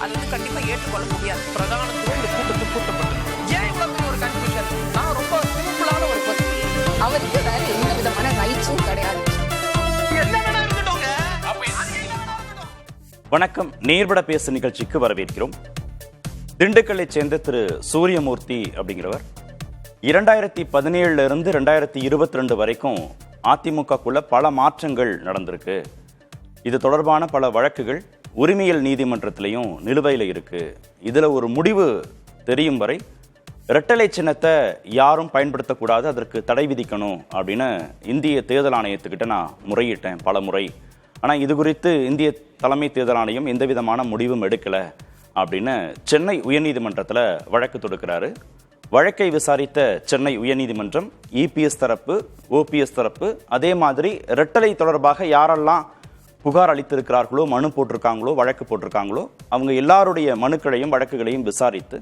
அது வந்து கண்டிப்பா ஏற்றுக்கொள்ள முடியாது. பிரதானத்துவம் இந்த கூட்டத்துக்கு கூட்டப்பட்டது. ஏன் இவ்வளவு பெரிய ஒரு கன்ஃபியூஷன்? நான் ரொம்ப சிம்பிளான ஒரு கொஸ்டின். அவருக்கு வேற எந்த விதமான ரைட்ஸும் கிடையாது. என்ன வேணா இருக்கட்டும்ங்க. வணக்கம். நேர்பட பேசு நிகழ்ச்சிக்கு வரவேற்கிறோம். திண்டுக்கல்லை சேர்ந்த திரு சூரியமூர்த்தி அப்படிங்கிறவர் 2017 இருந்து 2022 வரைக்கும் அதிமுகக்குள்ள பல மாற்றங்கள் நடந்திருக்கு. இது தொடர்பான பல வழக்குகள் உரிமையியல் நீதிமன்றத்திலையும் நிலுவையில் இருக்கு. இதுல ஒரு முடிவு தெரியும் வரை இரட்டலை சின்னத்தை யாரும் பயன்படுத்தக்கூடாது, அதற்கு தடை விதிக்கணும் அப்படின்னு இந்திய தேர்தல் ஆணையத்துக்கிட்ட நான் முறையிட்டேன் பல முறை. ஆனால் இது குறித்து இந்திய தலைமை தேர்தல் ஆணையம் எந்த விதமான முடிவும் எடுக்கல அப்படின்னு சென்னை உயர்நீதிமன்றத்தில் வழக்கு தொடுக்கிறாரு. வழக்கை விசாரித்த சென்னை உயர்நீதிமன்றம் இபிஎஸ் தரப்பு, ஓபிஎஸ் தரப்பு, அதே மாதிரி இரட்டலை தொடர்பாக யாரெல்லாம் புகார் அளித்திருக்கிறார்களோ, மனு போட்டிருக்காங்களோ, வழக்கு போட்டிருக்காங்களோ அவங்க எல்லாருடைய மனுக்களையும் வழக்குகளையும் விசாரித்து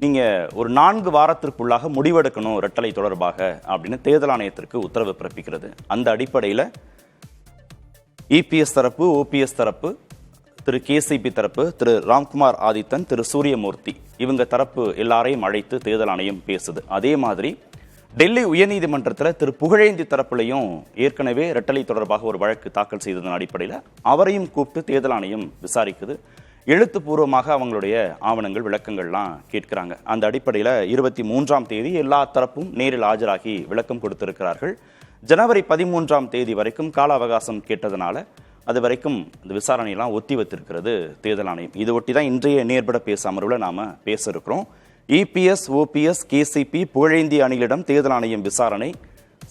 நீங்க ஒரு 4 வாரத்திற்குள்ளாக முடிவெடுக்கணும் இரட்டலை தொடர்பாக அப்படின்னு தேர்தல் ஆணையத்திற்கு உத்தரவு பிறப்பிக்கிறது. அந்த அடிப்படையில் இபிஎஸ் தரப்பு, ஓபிஎஸ் தரப்பு, திரு கேசிபி தரப்பு, திரு ராம்குமார் ஆதித்தன், திரு சூரியமூர்த்தி இவங்க தரப்பு எல்லாரையும் அழைத்து தேர்தல் ஆணையம் பேசுது. அதே மாதிரி டெல்லி உயர்நீதிமன்றத்தில் திரு புகழேந்தி தரப்புலையும் ஏற்கனவே இரட்டலை தொடர்பாக ஒரு வழக்கு தாக்கல் செய்ததன் அடிப்படையில் அவரையும் கூப்பிட்டு தேர்தல் ஆணையம் விசாரிக்குது. எழுத்துப்பூர்வமாக அவங்களுடைய ஆவணங்கள், விளக்கங்கள்லாம் கேட்கிறாங்க. அந்த அடிப்படையில் 23ஆம் தேதி எல்லா தரப்பும் நேரில் ஆஜராகி விளக்கம் கொடுத்திருக்கிறார்கள். ஜனவரி 13ஆம் தேதி வரைக்கும் கால அவகாசம் கேட்டதனால அது வரைக்கும் இந்த விசாரணையெல்லாம் ஒத்தி வைத்திருக்கிறது தேர்தல் ஆணையம். இது ஒட்டி தான் இன்றைய நேர்பட பேச அமர்வில் நாம பேச இருக்கிறோம். இபிஎஸ், ஓபிஎஸ், கேசிபி, புகழேந்தி அணிகளிடம் தேர்தல் ஆணையம் விசாரணை,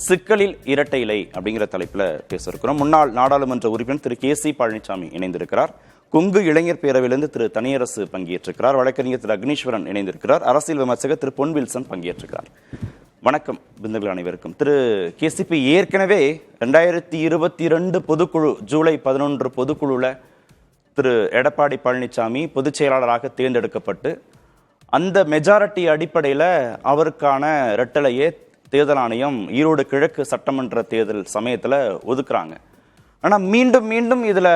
சிக்கலில் இரட்டை இலை அப்படிங்கிற தலைப்பில் பேச இருக்கிறோம். முன்னாள் நாடாளுமன்ற உறுப்பினர் திரு கேசி பழனிசாமி இணைந்திருக்கிறார். கொங்கு இளைஞர் பேரவையிலிருந்து திரு தனியரசு பங்கேற்றிருக்கிறார். வழக்கறிஞர் திரு அக்னீஸ்வரன் இணைந்திருக்கிறார். அரசியல் விமர்சகர் திரு பொன் வில்சன் பங்கேற்றிருக்கிறார். வணக்கம் விருந்துகள் அனைவருக்கும். திரு கேசிபி, ஏற்கனவே 2022 பொதுக்குழு ஜூலை 11 பொதுக்குழுல திரு எடப்பாடி பழனிசாமி பொதுச் செயலாளராக தேர்ந்தெடுக்கப்பட்டு அந்த மெஜாரிட்டி அடிப்படையில் அவருக்கான இரட்டலையே தேர்தல் ஆணையம் ஈரோடு கிழக்கு சட்டமன்ற தேர்தல் சமயத்தில் ஒதுக்குறாங்க. ஆனால் மீண்டும் மீண்டும் இதில்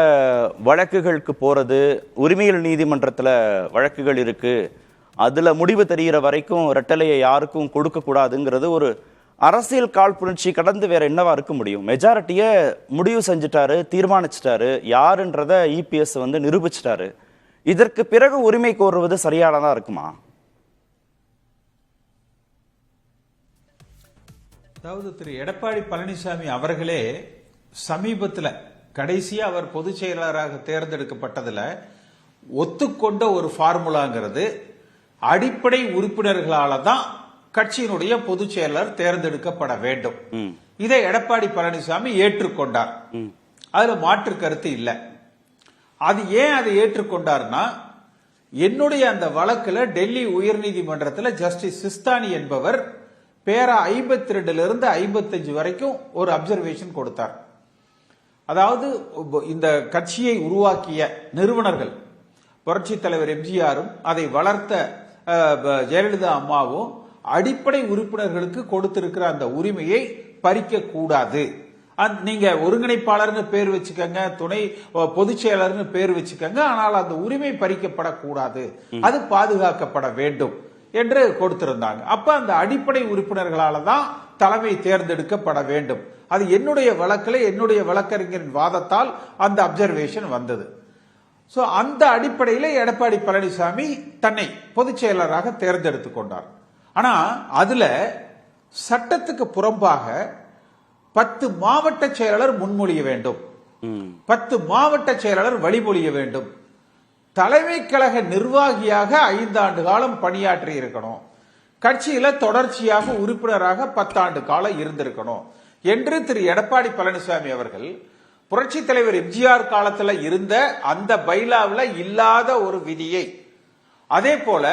வழக்குகளுக்கு போகிறது, உரிமையியல் நீதிமன்றத்தில் வழக்குகள் இருக்கு, அதுல முடிவு தெரிகிற வரைக்கும் இரட்டலையை யாருக்கும் கொடுக்க கூடாதுங்கிறது ஒரு அரசியல் காழ்ப்புணர்ச்சி கடந்து வேற என்னவா இருக்க முடியும்? மெஜாரிட்டியை முடிவு செஞ்சுட்டாரு, தீர்மானிச்சிட்டாரு, யாருன்றத இபிஎஸ் நிரூபிச்சிட்டாரு. இதற்கு பிறகு உரிமை கோருவது சரியானதா இருக்குமா? அதாவது திரு எடப்பாடி பழனிசாமி அவர்களே சமீபத்தில் கடைசியா அவர் பொதுச் செயலாளராக தேர்ந்தெடுக்கப்பட்டதுல ஒத்துக்கொண்ட ஒரு ஃபார்முலாங்கிறது அடிப்படை உறுப்பினர்களால தான் கட்சியினுடைய பொதுச் செயலாளர் தேர்ந்தெடுக்கப்பட வேண்டும். இதை எடப்பாடி பழனிசாமி ஏற்றுக்கொண்டார். அதுல மாற்று கருத்து இல்லை. அது ஏன் அதை ஏற்றுக்கொண்டார்னா, என்னுடைய அந்த வழக்குல டெல்லி உயர்நீதிமன்றத்தில் ஜஸ்டிஸ் சிஸ்தானி என்பவர் பேரா 52 இருந்து 55 வரைக்கும் ஒரு அப்சர்வேஷன் கொடுத்தார். அதாவது இந்த கட்சியை உருவாக்கிய நிறுவனர்கள் புரட்சி தலைவர் எம்ஜிஆரும் அதை வளர்த்த ஜெயலலிதா அம்மாவும் அடிப்படை உறுப்பினர்களுக்கு கொடுத்திருக்கிற அந்த உரிமையை பறிக்க கூடாது. நீங்க ஒருங்கிணைப்பாளர்னு பேர் வச்சுக்கங்க, துணை பொதுச் செயலாளர்னு பேர் வச்சுக்கங்க, ஆனால் அந்த உரிமை பறிக்கப்படக்கூடாது, அது பாதுகாக்கப்பட வேண்டும் என்று கொடுத்திருந்தாங்க. அப்ப அந்த அடிப்படை உறுப்பினர்களால தான் தலைமை தேர்ந்தெடுக்கப்பட வேண்டும். அது என்னுடைய வழக்கில் என்னுடைய வழக்கறிஞரின் வாதத்தால் அந்த அப்சர்வேஷன் வந்தது. சோ அந்த அடிப்படையில் எடப்பாடி பழனிசாமி தன்னை பொதுச் செயலராக தேர்ந்தெடுத்துக் கொண்டார். ஆனா அதுல சட்டத்துக்கு புறம்பாக 10 மாவட்ட செயலாளர் முன்மொழிய வேண்டும், 10 மாவட்ட செயலாளர் வழிமொழிய வேண்டும், தலைமை கழக நிர்வாகியாக 5 ஆண்டு காலம் பணியாற்றி இருக்கணும், கட்சியில தொடர்ச்சியாக உறுப்பினராக 10 ஆண்டு காலம் இருந்திருக்கணும் என்று திரு எடப்பாடி பழனிசாமி அவர்கள் புரட்சி தலைவர் எம்ஜிஆர் காலத்துல இருந்த அந்த பைலாவில் இல்லாத ஒரு விதியை, அதே போல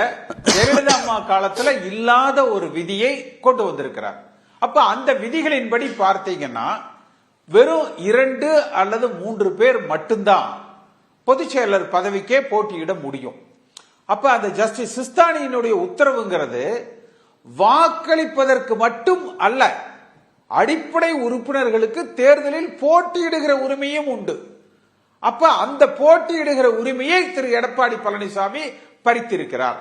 ஜெயலலிதா அம்மா காலத்துல இல்லாத ஒரு விதியை கொண்டு வந்திருக்கிறார். அப்ப அந்த விதிகளின்படி பார்த்தீங்கன்னா வெறும் 2 அல்லது 3 பேர் மட்டும்தான் பொதுச் செயலர் பதவிக்கே போட்டியிட முடியும். அப்ப அந்த ஜஸ்டிஸ் சிஸ்தானியினுடைய உத்தரவுங்கிறது வாக்களிப்பதற்கு மட்டும் அல்ல, அடிப்படை உறுப்பினர்களுக்கு தேர்தலில் போட்டியிடுகிற உரிமையும் உண்டு. அப்ப அந்த போட்டியிடுகிற உரிமையை திரு எடப்பாடி பழனிசாமி பறித்திருக்கிறார்.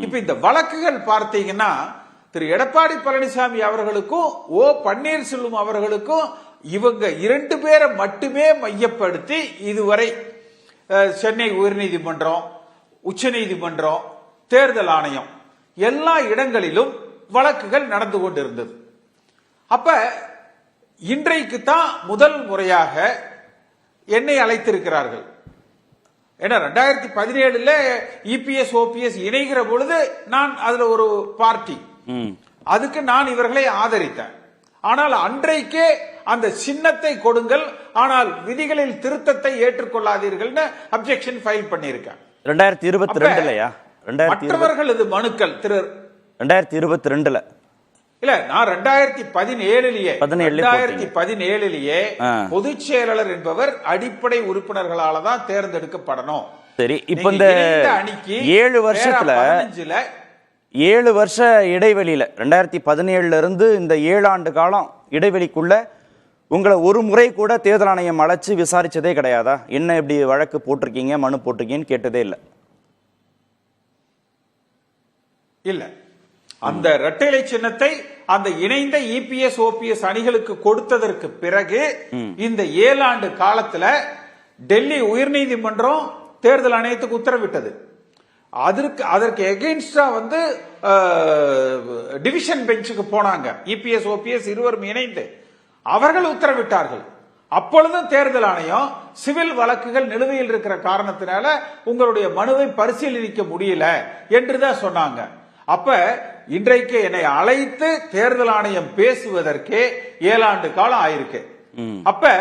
இப்ப இந்த வழக்குகள் பார்த்தீங்கன்னா திரு எடப்பாடி பழனிசாமி அவர்களுக்கும் ஓ பன்னீர்செல்வம் அவர்களுக்கும் இவங்க 2 பேரை மட்டுமே மையப்படுத்தி இதுவரை சென்னை உயர்நீதிமன்றம், உச்சநீதிமன்றம், தேர்தல் ஆணையம் எல்லா இடங்களிலும் வழக்குகள் நடந்து கொண்டிருந்தது. அப்ப இன்றைக்கு தான் முதல் முறையாக என்னை அழைத்திருக்கிறார்கள். ஏன்னா 2017 இபிஎஸ் ஓபிஎஸ் இணைகிற பொழுது நான் அதுல ஒரு பார்ட்டி, அதுக்கு நான் இவர்களை ஆதரித்தேன். ஆனால் அன்றைக்கே அந்த சின்னத்தை கொடுங்கள், ஆனால் விதிகளில் திருத்தத்தை ஏற்றுக்கொள்ளாதீர்கள் அப்ஜெக்ஷன் ஃபைல் பண்ணியிருக்கேன். 2022 மற்றவர்களது மனுக்கள் திரு 2022 இல்ல, நான் 2017 பொதுச் செயலாளர் என்பவர் அடிப்படை உறுப்பினர்களால தான் தேர்ந்தெடுக்கப்படணும். சரி, இப்ப இந்த அணிக்கு 7 வருஷத்துல 7 வருஷ இடைவெளியில 2017 இருந்து இந்த 7 ஆண்டு காலம் இடைவெளிக்குள்ள உங்களை ஒரு முறை கூட தேர்தல் ஆணையம் அழைச்சு விசாரிச்சதே கிடையாதா? என்ன இப்படி வழக்கு போட்டிருக்கீங்க, மனு போட்டிருக்கீங்கன்னு கேட்டதே இல்ல? இல்ல, அந்த இரட்டை சின்னத்தை அந்த இணைந்த இபிஎஸ் ஓபிஎஸ் அணிகளுக்கு கொடுத்ததற்கு பிறகு இந்த 7 ஆண்டு காலத்துல டெல்லி உயர்நீதிமன்றம் தேர்தல் ஆணையத்துக்கு உத்தரவிட்டது. அதற்கு எகெயின்ஸ்டா டிவிஷன் பெஞ்சுக்கு போனாங்க. இபிஎஸ் ஓபிஎஸ் இருவரும் இணைந்து அவர்கள் உத்தரவிட்டார்கள். அப்பொழுதும் தேர்தல் ஆணையம் சிவில் வழக்குகள் நிலுவையில் இருக்கிற காரணத்தினால உங்களுடைய மனுவை பரிசீலிக்க முடியல என்றுதான் சொன்னாங்க. அப்ப இன்றைக்கு என்னை அழைத்து தேர்தல் ஆணையம் பேசுவதற்கே 7 ஆண்டு காலம் ஆயிருக்கு. அப்ப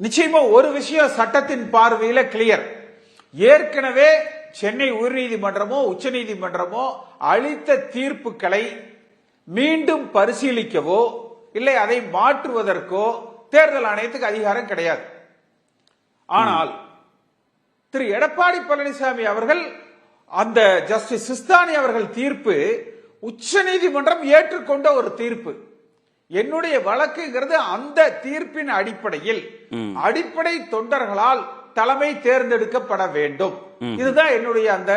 நிச்சயமா ஒரு விஷயம் சட்டத்தின் பார்வையில கிளியர். ஏற்கனவே சென்னை உயர்நீதிமன்றமோ உச்சநீதிமன்றமோ அளித்த தீர்ப்புகளை மீண்டும் பரிசீலிக்கவோ இல்லை அதை மாற்றுவதற்கோ தேர்தல் ஆணையத்துக்கு அதிகாரம் கிடையாது. ஆனால் திரு எடப்பாடி பழனிசாமி அவர்கள் அந்த ஜஸ்டிஸ் சிஸ்தானி அவர்கள் தீர்ப்பு உச்சநீதிமன்றம் ஏற்றுக்கொண்ட ஒரு தீர்ப்பு. என்னுடைய வழக்குங்கிறது அந்த தீர்ப்பின் அடிப்படையில் அடிப்படை தொண்டர்களால் தலைமை தேர்ந்தெடுக்கப்பட வேண்டும். இதுதான் என்னுடைய அந்த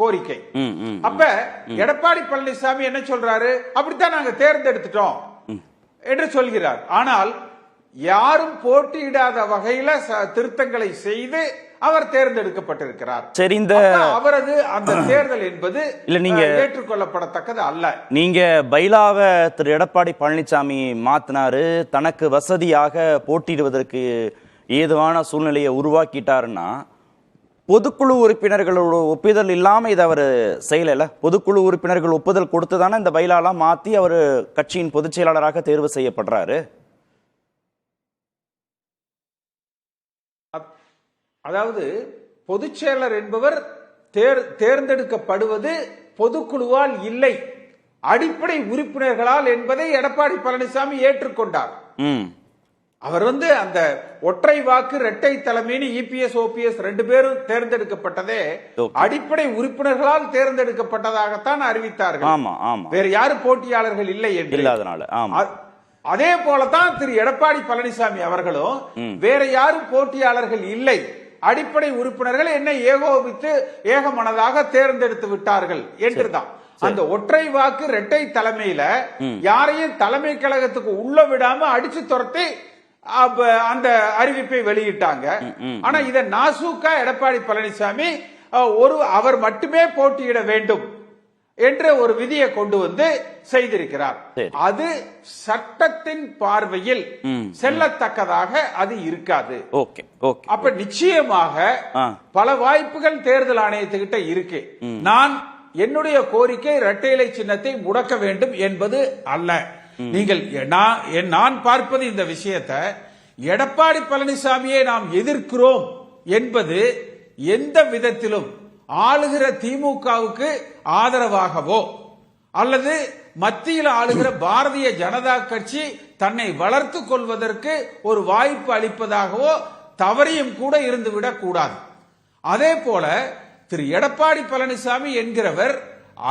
கோரிக்கை. அப்ப எடப்பாடி பழனிசாமி என்ன சொல்றாரு? அப்படித்தான் நாங்க தேர்ந்தெடுத்துட்டோம் என்று சொல்கிறார். ஆனால் யாரும் போட்டியிடாத வகையில திருத்தங்களை செய்து அவர் தேர்ந்தெடுக்கப்பட்டிருக்கிறார். சரி, இந்த அவரது அந்த தேர்தல் என்பது இல்ல நீங்க ஏற்றுக்கொள்ளப்படத்தக்கது அல்ல. நீங்க பைலாவை திரு எடப்பாடி பழனிசாமி மாத்தினாரு, தனக்கு வசதியாக போட்டியிடுவதற்கு ஏதுவான சூழ்நிலையை உருவாக்கிட்டாருன்னா பொதுக்குழு உறுப்பினர்களோட ஒப்புதல் இல்லாம இதை அவர் செய்யல. பொதுக்குழு உறுப்பினர்கள் ஒப்புதல் கொடுத்துதானே இந்த பைலாலாம் மாத்தி அவர் கட்சியின் பொதுச் செயலாளராக தேர்வு செய்யப்படுறாரு. அதாவது பொதுச் செயலர் என்பவர் தேர்ந்தெடுக்கப்படுவது பொதுக்குழுவால் இல்லை, அடிப்படை உறுப்பினர்களால் என்பதை எடப்பாடி பழனிசாமி ஏற்றுக்கொண்டார். அவர் அந்த ஒற்றை வாக்கு இரட்டை தலைமைன்னு இபிஎஸ் ஓபிஎஸ் 2 பேரும் தேர்ந்தெடுக்கப்பட்டதே அடிப்படை உறுப்பினர்களால் தேர்ந்தெடுக்கப்பட்டதாகத்தான் அறிவித்தார்கள். வேற யாரும் போட்டியாளர்கள் இல்லை என்று. அதே போலதான் திரு எடப்பாடி பழனிசாமி அவர்களும் வேற யாரும் போட்டியாளர்கள் இல்லை, அடிப்படை உறுப்பினர்கள் என்னை ஏகோபித்து ஏகமனதாக தேர்ந்தெடுத்து விட்டார்கள் என்றுதான். அந்த ஒற்றை வாக்கு இரட்டை தலைமையில யாரையும் தலைமை கழகத்துக்கு உள்ள விடாம அடிச்சு துரத்தி அந்த அறிவிப்பை வெளியிட்டாங்க. ஆனா இத நாசூக்கா எடப்பாடி பழனிசாமி அவர் மட்டுமே போட்டியிட வேண்டும் என்ற ஒரு விதியை கொண்டு செய்திருக்கிறார். அது சட்டத்தின் பார்வையில் செல்லத்தக்கதாக அது இருக்காது. அப்ப நிச்சயமாக பல வாய்ப்புகள் தேர்தல் ஆணையத்துக்கிட்ட இருக்கு. நான் என்னுடைய கோரிக்கை இரட்டை இலை சின்னத்தை முடக்க வேண்டும் என்பது அல்ல. நீங்கள் நான் பார்ப்பது இந்த விஷயத்தை எடப்பாடி பழனிசாமியை நாம் எதிர்க்கிறோம் என்பது எந்த விதத்திலும் ஆளுகிற திமுகவுக்கு ஆதரவாகவோ அல்லது மத்தியில் ஆளுகிற பாரதிய ஜனதா கட்சி தன்னை வளர்த்து கொள்வதற்கு ஒரு வாய்ப்பு அளிப்பதாகவோ தவறியும் கூட இருந்துவிடக் கூடாது. அதே போல திரு எடப்பாடி பழனிசாமி என்கிறவர்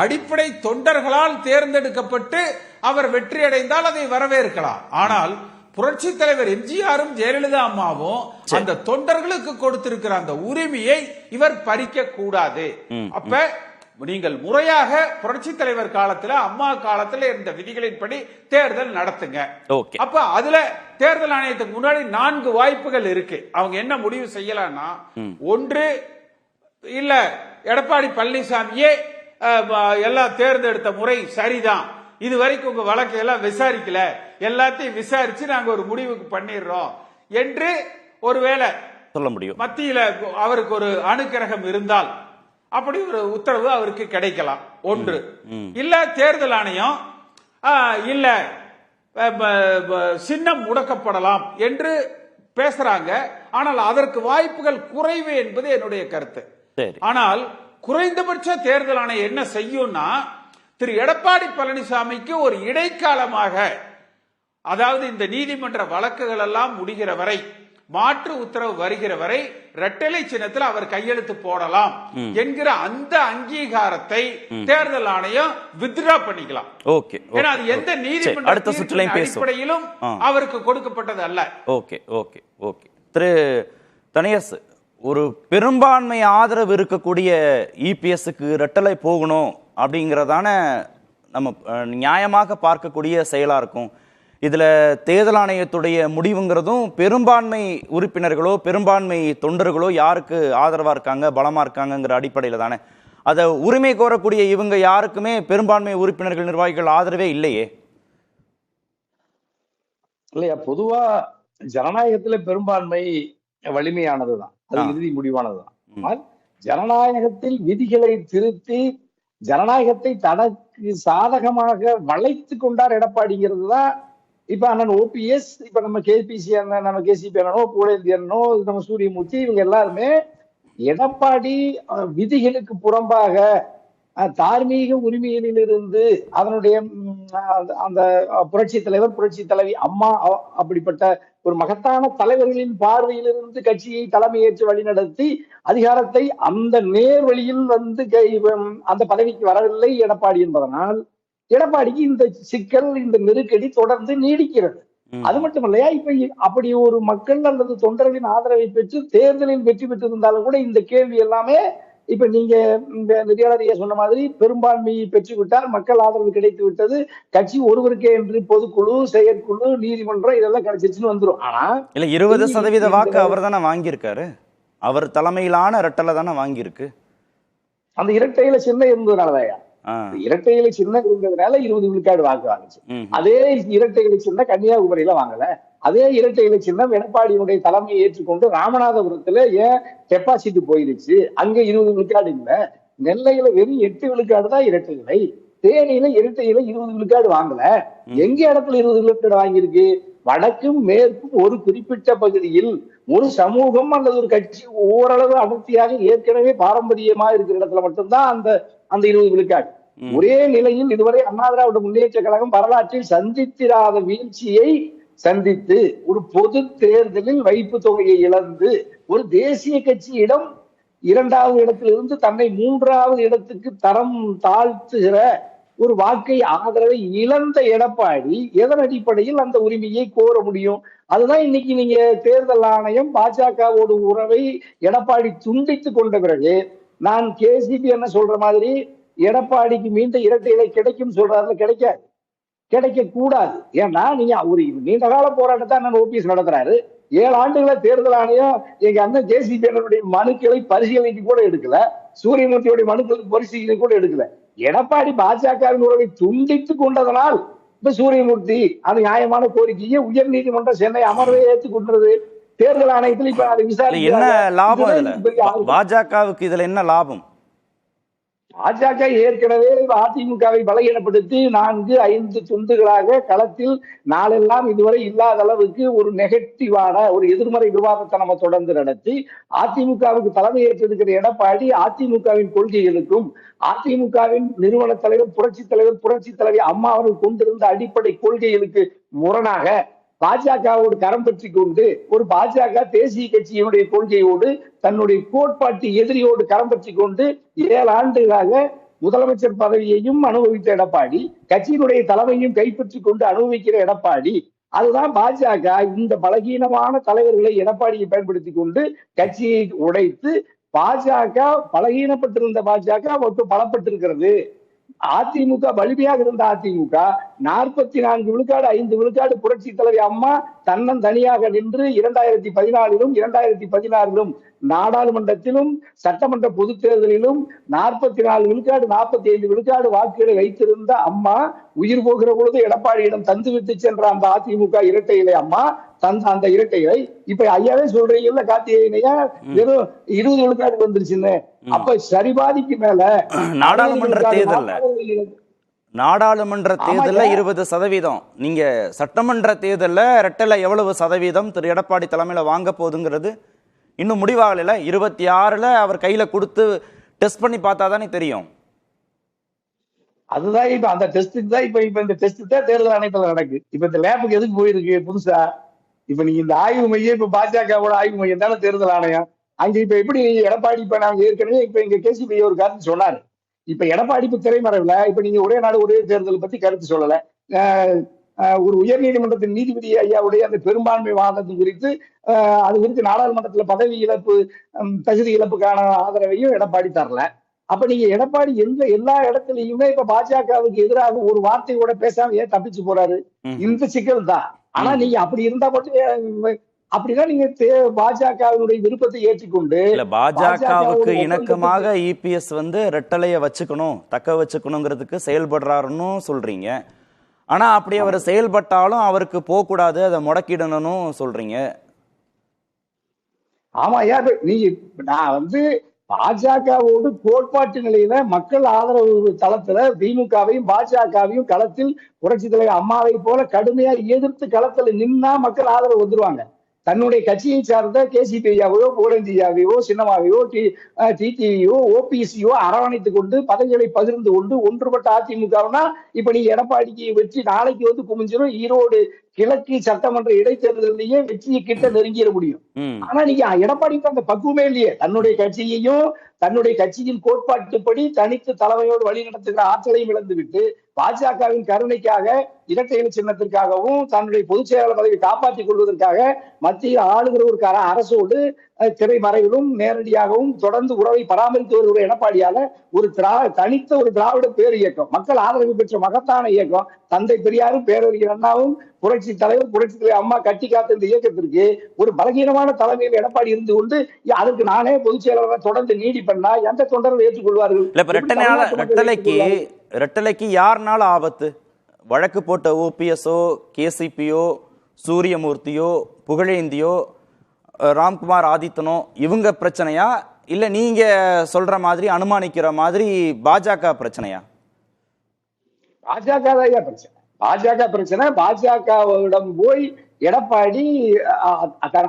அடிப்படை தொண்டர்களால் தேர்ந்தெடுக்கப்பட்டு அவர் வெற்றி அடைந்தால் அதை வரவேற்கலாம். ஆனால் புரட்சி தலைவர் எம்ஜிஆரும் ஜெயலலிதா அம்மாவும் அந்த தொண்டர்களுக்கு கொடுத்திருக்கிற அந்த உரிமையை இவர் பறிக்க கூடாது. அப்ப நீங்கள் முறையாக புரட்சி தலைவர் காலத்துல அம்மா காலத்துல இருந்த விதிகளின்படி தேர்தல் நடத்துங்க. அப்ப அதுல தேர்தல் ஆணையத்துக்கு முன்னாடி 4 வாய்ப்புகள் இருக்கு. அவங்க என்ன முடிவு செய்யலாம்னா, ஒன்று இல்ல எடப்பாடி பழனிசாமியே எல்லாம் தேர்ந்தெடுத்த முறை சரிதான், இது வரைக்கும் உங்க வழக்கு எல்லாம் விசாரிக்கல, எல்லாத்தையும் விசாரிச்சு நாங்க ஒரு முடிவுக்கு பண்ணிடுறோம் என்று ஒருவேளை சொல்ல முடியும். மத்தியில அவருக்கு ஒரு அணுக்கிரகம் இருந்தால் அப்படி ஒரு உத்தரவு அவருக்கு கிடைக்கலாம். ஒன்று இல்ல தேர்தல் ஆணையம் இல்ல சின்னம் முடக்கப்படலாம் என்று பேசுறாங்க. ஆனால் அதற்கு வாய்ப்புகள் குறைவு என்பது என்னுடைய கருத்து. ஆனால் குறைந்தபட்ச தேர்தல் ஆணையம் என்ன செய்யும்னா, திரு எடப்பாடி பழனிசாமிக்கு ஒரு இடைக்காலமாக, அதாவது இந்த நீதிமன்ற வழக்குகள் எல்லாம் முடிகிற வரை, மாற்று உத்தரவு வருகிற வரை இரட்டை சின்னத்தில் அவர் கையெழுத்து போடலாம் என்கிற அந்த அங்கீகாரத்தை தேர்தல் ஆணையம் வித்ட்ரா பண்ணிக்கலாம். ஏன்னா அது எந்த நீதிமன்ற அடிப்படையிலும் அவருக்கு கொடுக்கப்பட்டது அல்ல. திரு தனியரசு, ஒரு பெரும்பான்மை ஆதரவு இருக்கக்கூடிய இபிஎஸ்க்கு ரெட்டலை போகணும் அப்படிங்கறதான நம்ம நியாயமாக பார்க்கக்கூடிய செயலா இருக்கும். இதுல தேர்தல் ஆணையத்துடைய முடிவுங்கிறதும் பெரும்பான்மை உறுப்பினர்களோ பெரும்பான்மை தொண்டர்களோ யாருக்கு ஆதரவா இருக்காங்க, பலமா இருக்காங்கிற அடிப்படையில தானே. அதை உரிமை கோரக்கூடிய இவங்க யாருக்குமே பெரும்பான்மை உறுப்பினர்கள் நிர்வாகிகள் ஆதரவே இல்லையே. இல்லையா, பொதுவா ஜனநாயகத்துல பெரும்பான்மை வலிமையானதுதான், அது இறுதி முடிவானதுதான். ஜனநாயகத்தில் விதிகளை திருத்தி ஜனநாயகத்தை தனக்கு சாதகமாக வளைத்து கொண்டார் எடப்பாடிங்கிறது தான். இப்ப அண்ணன் ஓபிஎஸ், இப்ப நம்ம கேபிசி அண்ணன், நம்ம கேசிபி அண்ணனோ, புகழேந்தி அண்ணனோ, நம்ம சூரியமூர்த்தி, இவங்க எல்லாருமே எடப்பாடி விதிகளுக்கு புறம்பாக தார்மீக உரிமையிலிருந்து அதனுடைய அந்த புரட்சி தலைவர், புரட்சி தலைவி அம்மா, அப்படிப்பட்ட ஒரு மகத்தான தலைவர்களின் பார்வையிலிருந்து கட்சியை தலைமையேற்று வழிநடத்தி அதிகாரத்தை அந்த நேர் வழியில் வந்து அந்த பதவிக்கு வரவில்லை எடப்பாடி என்பதனால் எடப்பாடிக்கு இந்த சிக்கல், இந்த நெருக்கடி தொடர்ந்து நீடிக்கிறது. அது மட்டும் இல்லையா, இப்ப அப்படி ஒரு மக்கள் அல்லது தொண்டர்களின் ஆதரவை பெற்று தேர்தலில் வெற்றி பெற்றிருந்தாலும் கூட இந்த கேள்வி எல்லாமே இப்ப நீங்க நிதியாளர் சொன்ன மாதிரி பெரும்பான்மையை பெற்றுவிட்டால், மக்கள் ஆதரவு கிடைத்து விட்டது, கட்சி ஒருவருக்கே என்று பொதுக்குழு, செயற்குழு, நீதிமன்றம் இதெல்லாம் கிடைச்சிருச்சுன்னு வந்துடும். ஆனா இல்ல 20% வாக்கு அவர் தானே வாங்கியிருக்காரு, அவர் தலைமையிலான இரட்டலை தானே வாங்கியிருக்கு. அந்த இரட்டையில சின்ன இருந்ததுனாலதான், இரட்டை இலை சின்னம் இருந்ததுனால 20 விழுக்காடு வாக்கு வாங்குச்சு. அதே இரட்டை இலை சின்னம் கன்னியாகுமரியில வாங்கல. அதே இரட்டை இலை சின்னம் எடப்பாடியினுடைய தலைமையை ஏற்றுக்கொண்டு ராமநாதபுரத்துல ஏன் டெபாசிட் போயிருச்சு, அங்க 20 விழுக்காடு இல்ல. நெல்லையில வெறும் 8 விழுக்காடு தான் இரட்டை இலை. தேனியில இரட்டை இலை 20 விழுக்காடு வாங்கல. எங்க இடத்துல 20 விழுக்காடு வாங்கியிருக்கு? வடக்கும் மேற்கும் ஒரு குறிப்பிட்ட பகுதியில் ஒரு சமூகம் அல்லது ஒரு கட்சி ஓரளவு அடர்த்தியாக ஏற்கனவே பாரம்பரியமா இருக்கிற இடத்துல மட்டும்தான் அந்த 20 விழுக்காடு. ஒரே நிலையில் இதுவரை அண்ணா திராவிட முன்னேற்ற கழகம் வரலாற்றில் சந்தித்திராத வீழ்ச்சியை சந்தித்து ஒரு பொது தேர்தலில் வைப்பு தொகையை இழந்து ஒரு தேசிய கட்சியிடம் 2வது இடத்திலிருந்து தன்னை 3வது இடத்துக்கு தரம் தாழ்த்துகிற ஒரு வாக்கை, ஆதரவை இழந்த எடப்பாடி எதன் அடிப்படையில் அந்த உரிமையை கோர முடியும்? அதுதான் இன்னைக்கு நீங்க தேர்தல் ஆணையம் பாஜகவோடு உறவை எடப்பாடி துண்டித்து கொண்ட பிறகு, நான் கேசிபி என்ன சொல்ற மாதிரி எடப்பாடிக்கு மீண்டும் இரட்டை இலை கிடைக்கும் சொல்றாருல, கிடைக்க கூடாது. ஏன்னா நீங்க ஒரு நீண்ட கால போராட்டத்தை அண்ணன் ஓபிஎஸ் நடத்துறாரு. 7 ஆண்டுகள தேர்தல் ஆணையம் எங்க அண்ணன் கேசிபி அண்ணனுடைய மனுக்களை பரிசீலனைக்கு கூட எடுக்கல, சூரியமூர்த்தியுடைய மனுக்களுக்கு பரிசீலனை கூட எடுக்கல. எடப்பாடி பாஜகவின் உறவை துண்டித்து கொண்டதனால் இப்ப சூரியமூர்த்தி அது நியாயமான கோரிக்கையை உயர் நீதிமன்ற சென்னை அமர்வை ஏற்றுக்கொண்டது. தேர்தல் ஆணையத்தில் இப்ப அதை விசாரிக்க என்ன லாபம்? பாஜகவுக்கு இதுல என்ன லாபம்? பாஜக ஏற்கனவே அதிமுகவை பலகீனப்படுத்தி 4-5 துண்டுகளாக களத்தில் நாளெல்லாம் இதுவரை இல்லாத அளவுக்கு ஒரு நெகட்டிவான ஒரு எதிர்மறை விவாதத்தை நம்ம தொடர்ந்து நடத்தி, அதிமுகவுக்கு தலைமை ஏற்றிருக்கிற எடப்பாடி அதிமுகவின் கொள்கைகளுக்கும் அதிமுகவின் நிறுவன தலைவர், புரட்சி தலைவி அம்மா அவர்கள் கொண்டிருந்த அடிப்படை கொள்கைகளுக்கு முரணாக பாஜகவோடு கரம் பற்றி கொண்டு ஒரு பாஜக தேசிய கட்சியினுடைய கொள்கையோடு தன்னுடைய கோட்பாட்டு எதிரியோடு கரம் பற்றி கொண்டு 7 ஆண்டுகளாக முதலமைச்சர் பதவியையும் அனுபவித்த எடப்பாடி, கட்சியினுடைய தலைமையும் கைப்பற்றி கொண்டு அனுபவிக்கிற எடப்பாடி அதுதான் பாஜக இந்த பலகீனமான தலைவர்களை எடப்பாடியை பயன்படுத்தி கொண்டு கட்சியை உடைத்து பாஜக பலகீனப்பட்டிருந்த பாஜக மட்டும் பலப்பட்டிருக்கிறது. அதிமுக வலிமையாக இருந்த அதிமுக 44 விழுக்காடு 5 விழுக்காடு புரட்சி தலைவி அம்மா தன்னந்தனியாக நின்று 2014 2016 நாடாளுமன்றத்திலும் சட்டமன்ற பொதுத் தேர்தலிலும் 44 விழுக்காடு 45 விழுக்காடு வாக்குகளை வைத்திருந்த அம்மா உயிர் போகிற பொழுது எடப்பாடியிடம் தந்துவிட்டு சென்ற அந்த அதிமுக இரட்டை இலை அம்மா தந்த அந்த இரட்டை இலை இப்ப ஐயாவே சொல்றீங்கல்ல கார்த்திகேயனையா வெறும் 20 விழுக்காடு வந்துருச்சுன்னு. அப்ப சரிபாதிக்கு மேல நாடாளுமன்ற தேர்தல்ல 20%, நீங்க சட்டமன்ற தேர்தல்ல ரெட்டல எவ்வளவு சதவீதம் திரு எடப்பாடி தலைமையில வாங்க போகுதுங்கிறது இன்னும் முடிவாகல. 26ல அவர் கையில கொடுத்து டெஸ்ட் பண்ணி பார்த்தா தானே தெரியும். அதுதான் இப்ப அந்த டெஸ்ட்டுக்கு தான் இப்ப இந்த டெஸ்ட் தான் தேர்தல் ஆணையத்துல நடக்கு. இப்ப இந்த லேபுக்கு எதுக்கு போயிருக்கு புதுசா? இப்ப நீங்க இந்த ஆய்வு மையம் இப்ப பாஜகவோட ஆய்வு மையம் தானே தேர்தல் ஆணையம். அங்க இப்ப எப்படி எடப்பாடி இப்ப நாங்க ஏற்கனவே இப்ப எங்க கேசிபி ஒரு கருத்து சொன்னாரு. இப்ப எடப்பாடி இப்ப திரைமறைவுல இப்ப நீங்க ஒரே நாடு ஒரே தேர்தல் பத்தி கருத்து சொல்லல. ஒரு உயர் நீதிமன்றத்தின் நீதிபதி ஐயாவுடைய அந்த பெரும்பான்மை வாதத்து குறித்து அது குறித்து நாடாளுமன்றத்துல பதவி இழப்பு தகுதி இழப்புக்கான ஆதரவையும் எடப்பாடி தரல. அப்ப நீங்க எடப்பாடி எல்லா இடத்துலயுமே இப்ப பாஜகவுக்கு எதிராக ஒரு வார்த்தை கூட பேசாம ஏன் தப்பிச்சு போறாரு? இந்த சிக்கல் தான். ஆனா நீங்க அப்படி இருந்தா மட்டும் அப்படிதான் நீங்க பாஜகவினுடைய விருப்பத்தை ஏற்றிக்கொண்டு பாஜகவுக்கு இணக்கமாக இபிஎஸ் ரெட்டலைய வச்சுக்கணும் தக்க வச்சுக்கணுங்கிறதுக்கு செயல்படுறாருன்னு சொல்றீங்க. ஆனா அப்படி அவர் செயல்பட்டாலும் அவருக்கு போக கூடாது, அதை முடக்கிடணும் சொல்றீங்க. ஆமா ஐயா, நீங்க நான் பாஜகவோடு கோட்பாட்டு நிலையில மக்கள் ஆதரவு தளத்துல திமுகவையும் பாஜகவையும் களத்தில் புரட்சி தலைவர் அம்மாவை போல கடுமையா எதிர்த்து களத்துல நின்னா மக்கள் ஆதரவு வந்துருவாங்க. தன்னுடைய கட்சியை சார்ந்த கேசிபிஐயாவையோ புகழேந்தியாவையோ சின்னமாவையோ டிடிவியோ ஓபிசியோ அரவணைத்துக் கொண்டு பதவிகளை பகிர்ந்து கொண்டு ஒன்றுபட்ட அதிமுகவுனா இப்ப நீ எடப்பாடிக்கு வெற்றி நாளைக்கு குமிஞ்சிரும். ஈரோடு கிழக்கு சட்டமன்ற இடைத்தேர்தலையே வெற்றியை கிட்ட நெருங்கிட முடியும். ஆனா நீங்க எடப்பாடிக்கு அந்த பக்குவமே இல்லையே. தன்னுடைய கட்சியையும் தன்னுடைய கட்சியின் கோட்பாட்டுப்படி தனித்து தலைமையோடு வழி நடத்துகிற ஆற்றலையும் இழந்து விட்டு பாஜகவின் கருணைக்காக இரட்டை இலை சின்னத்திற்காகவும் தன்னுடைய பொதுச் செயலாளர் பதவியை காப்பாற்றிக் கொள்வதற்காக மத்தியில் ஆளுகிற ஒரு அரசோடு திரைமறைவிலும் நேரடியாகவும் தொடர்ந்து உறவை பராமரித்து வருகிற எடப்பாடியால ஒரு தனித்த ஒரு திராவிட பேர் இயக்கம், மக்கள் ஆதரவு பெற்ற மகத்தான இயக்கம், தந்தை பெரியாரும் பேரறிஞர் அண்ணாவும் புரட்சி தலைவர் அம்மா கட்டி காத்த இந்த இயக்கத்திற்கு ஒரு பலகீனமான தலைமையில் எடப்பாடி இருந்து கொண்டு அதற்கு நானே பொதுச் செயலாளராக தொடர்ந்து நீடிப்பேன்னா எந்த தொண்டர்கள் ஏற்றுக்கொள்வார்கள்? ரெட்டலைக்கு யாருனால ஆபத்து? வழக்கு போட்ட ஓபிஎஸ்ஓ, கேசிபியோ, சூரியமூர்த்தியோ, புகழேந்தியோ, ராம்குமார் ஆதித்தனோ இவங்க பிரச்சனையா இல்ல நீங்க சொல்ற மாதிரி அனுமானிக்கிற மாதிரி பாஜக பிரச்சனையா? பாஜக தான் பிரச்சனை. பாஜக பிரச்சனை. பாஜகவிடம் போய் எடப்பாடி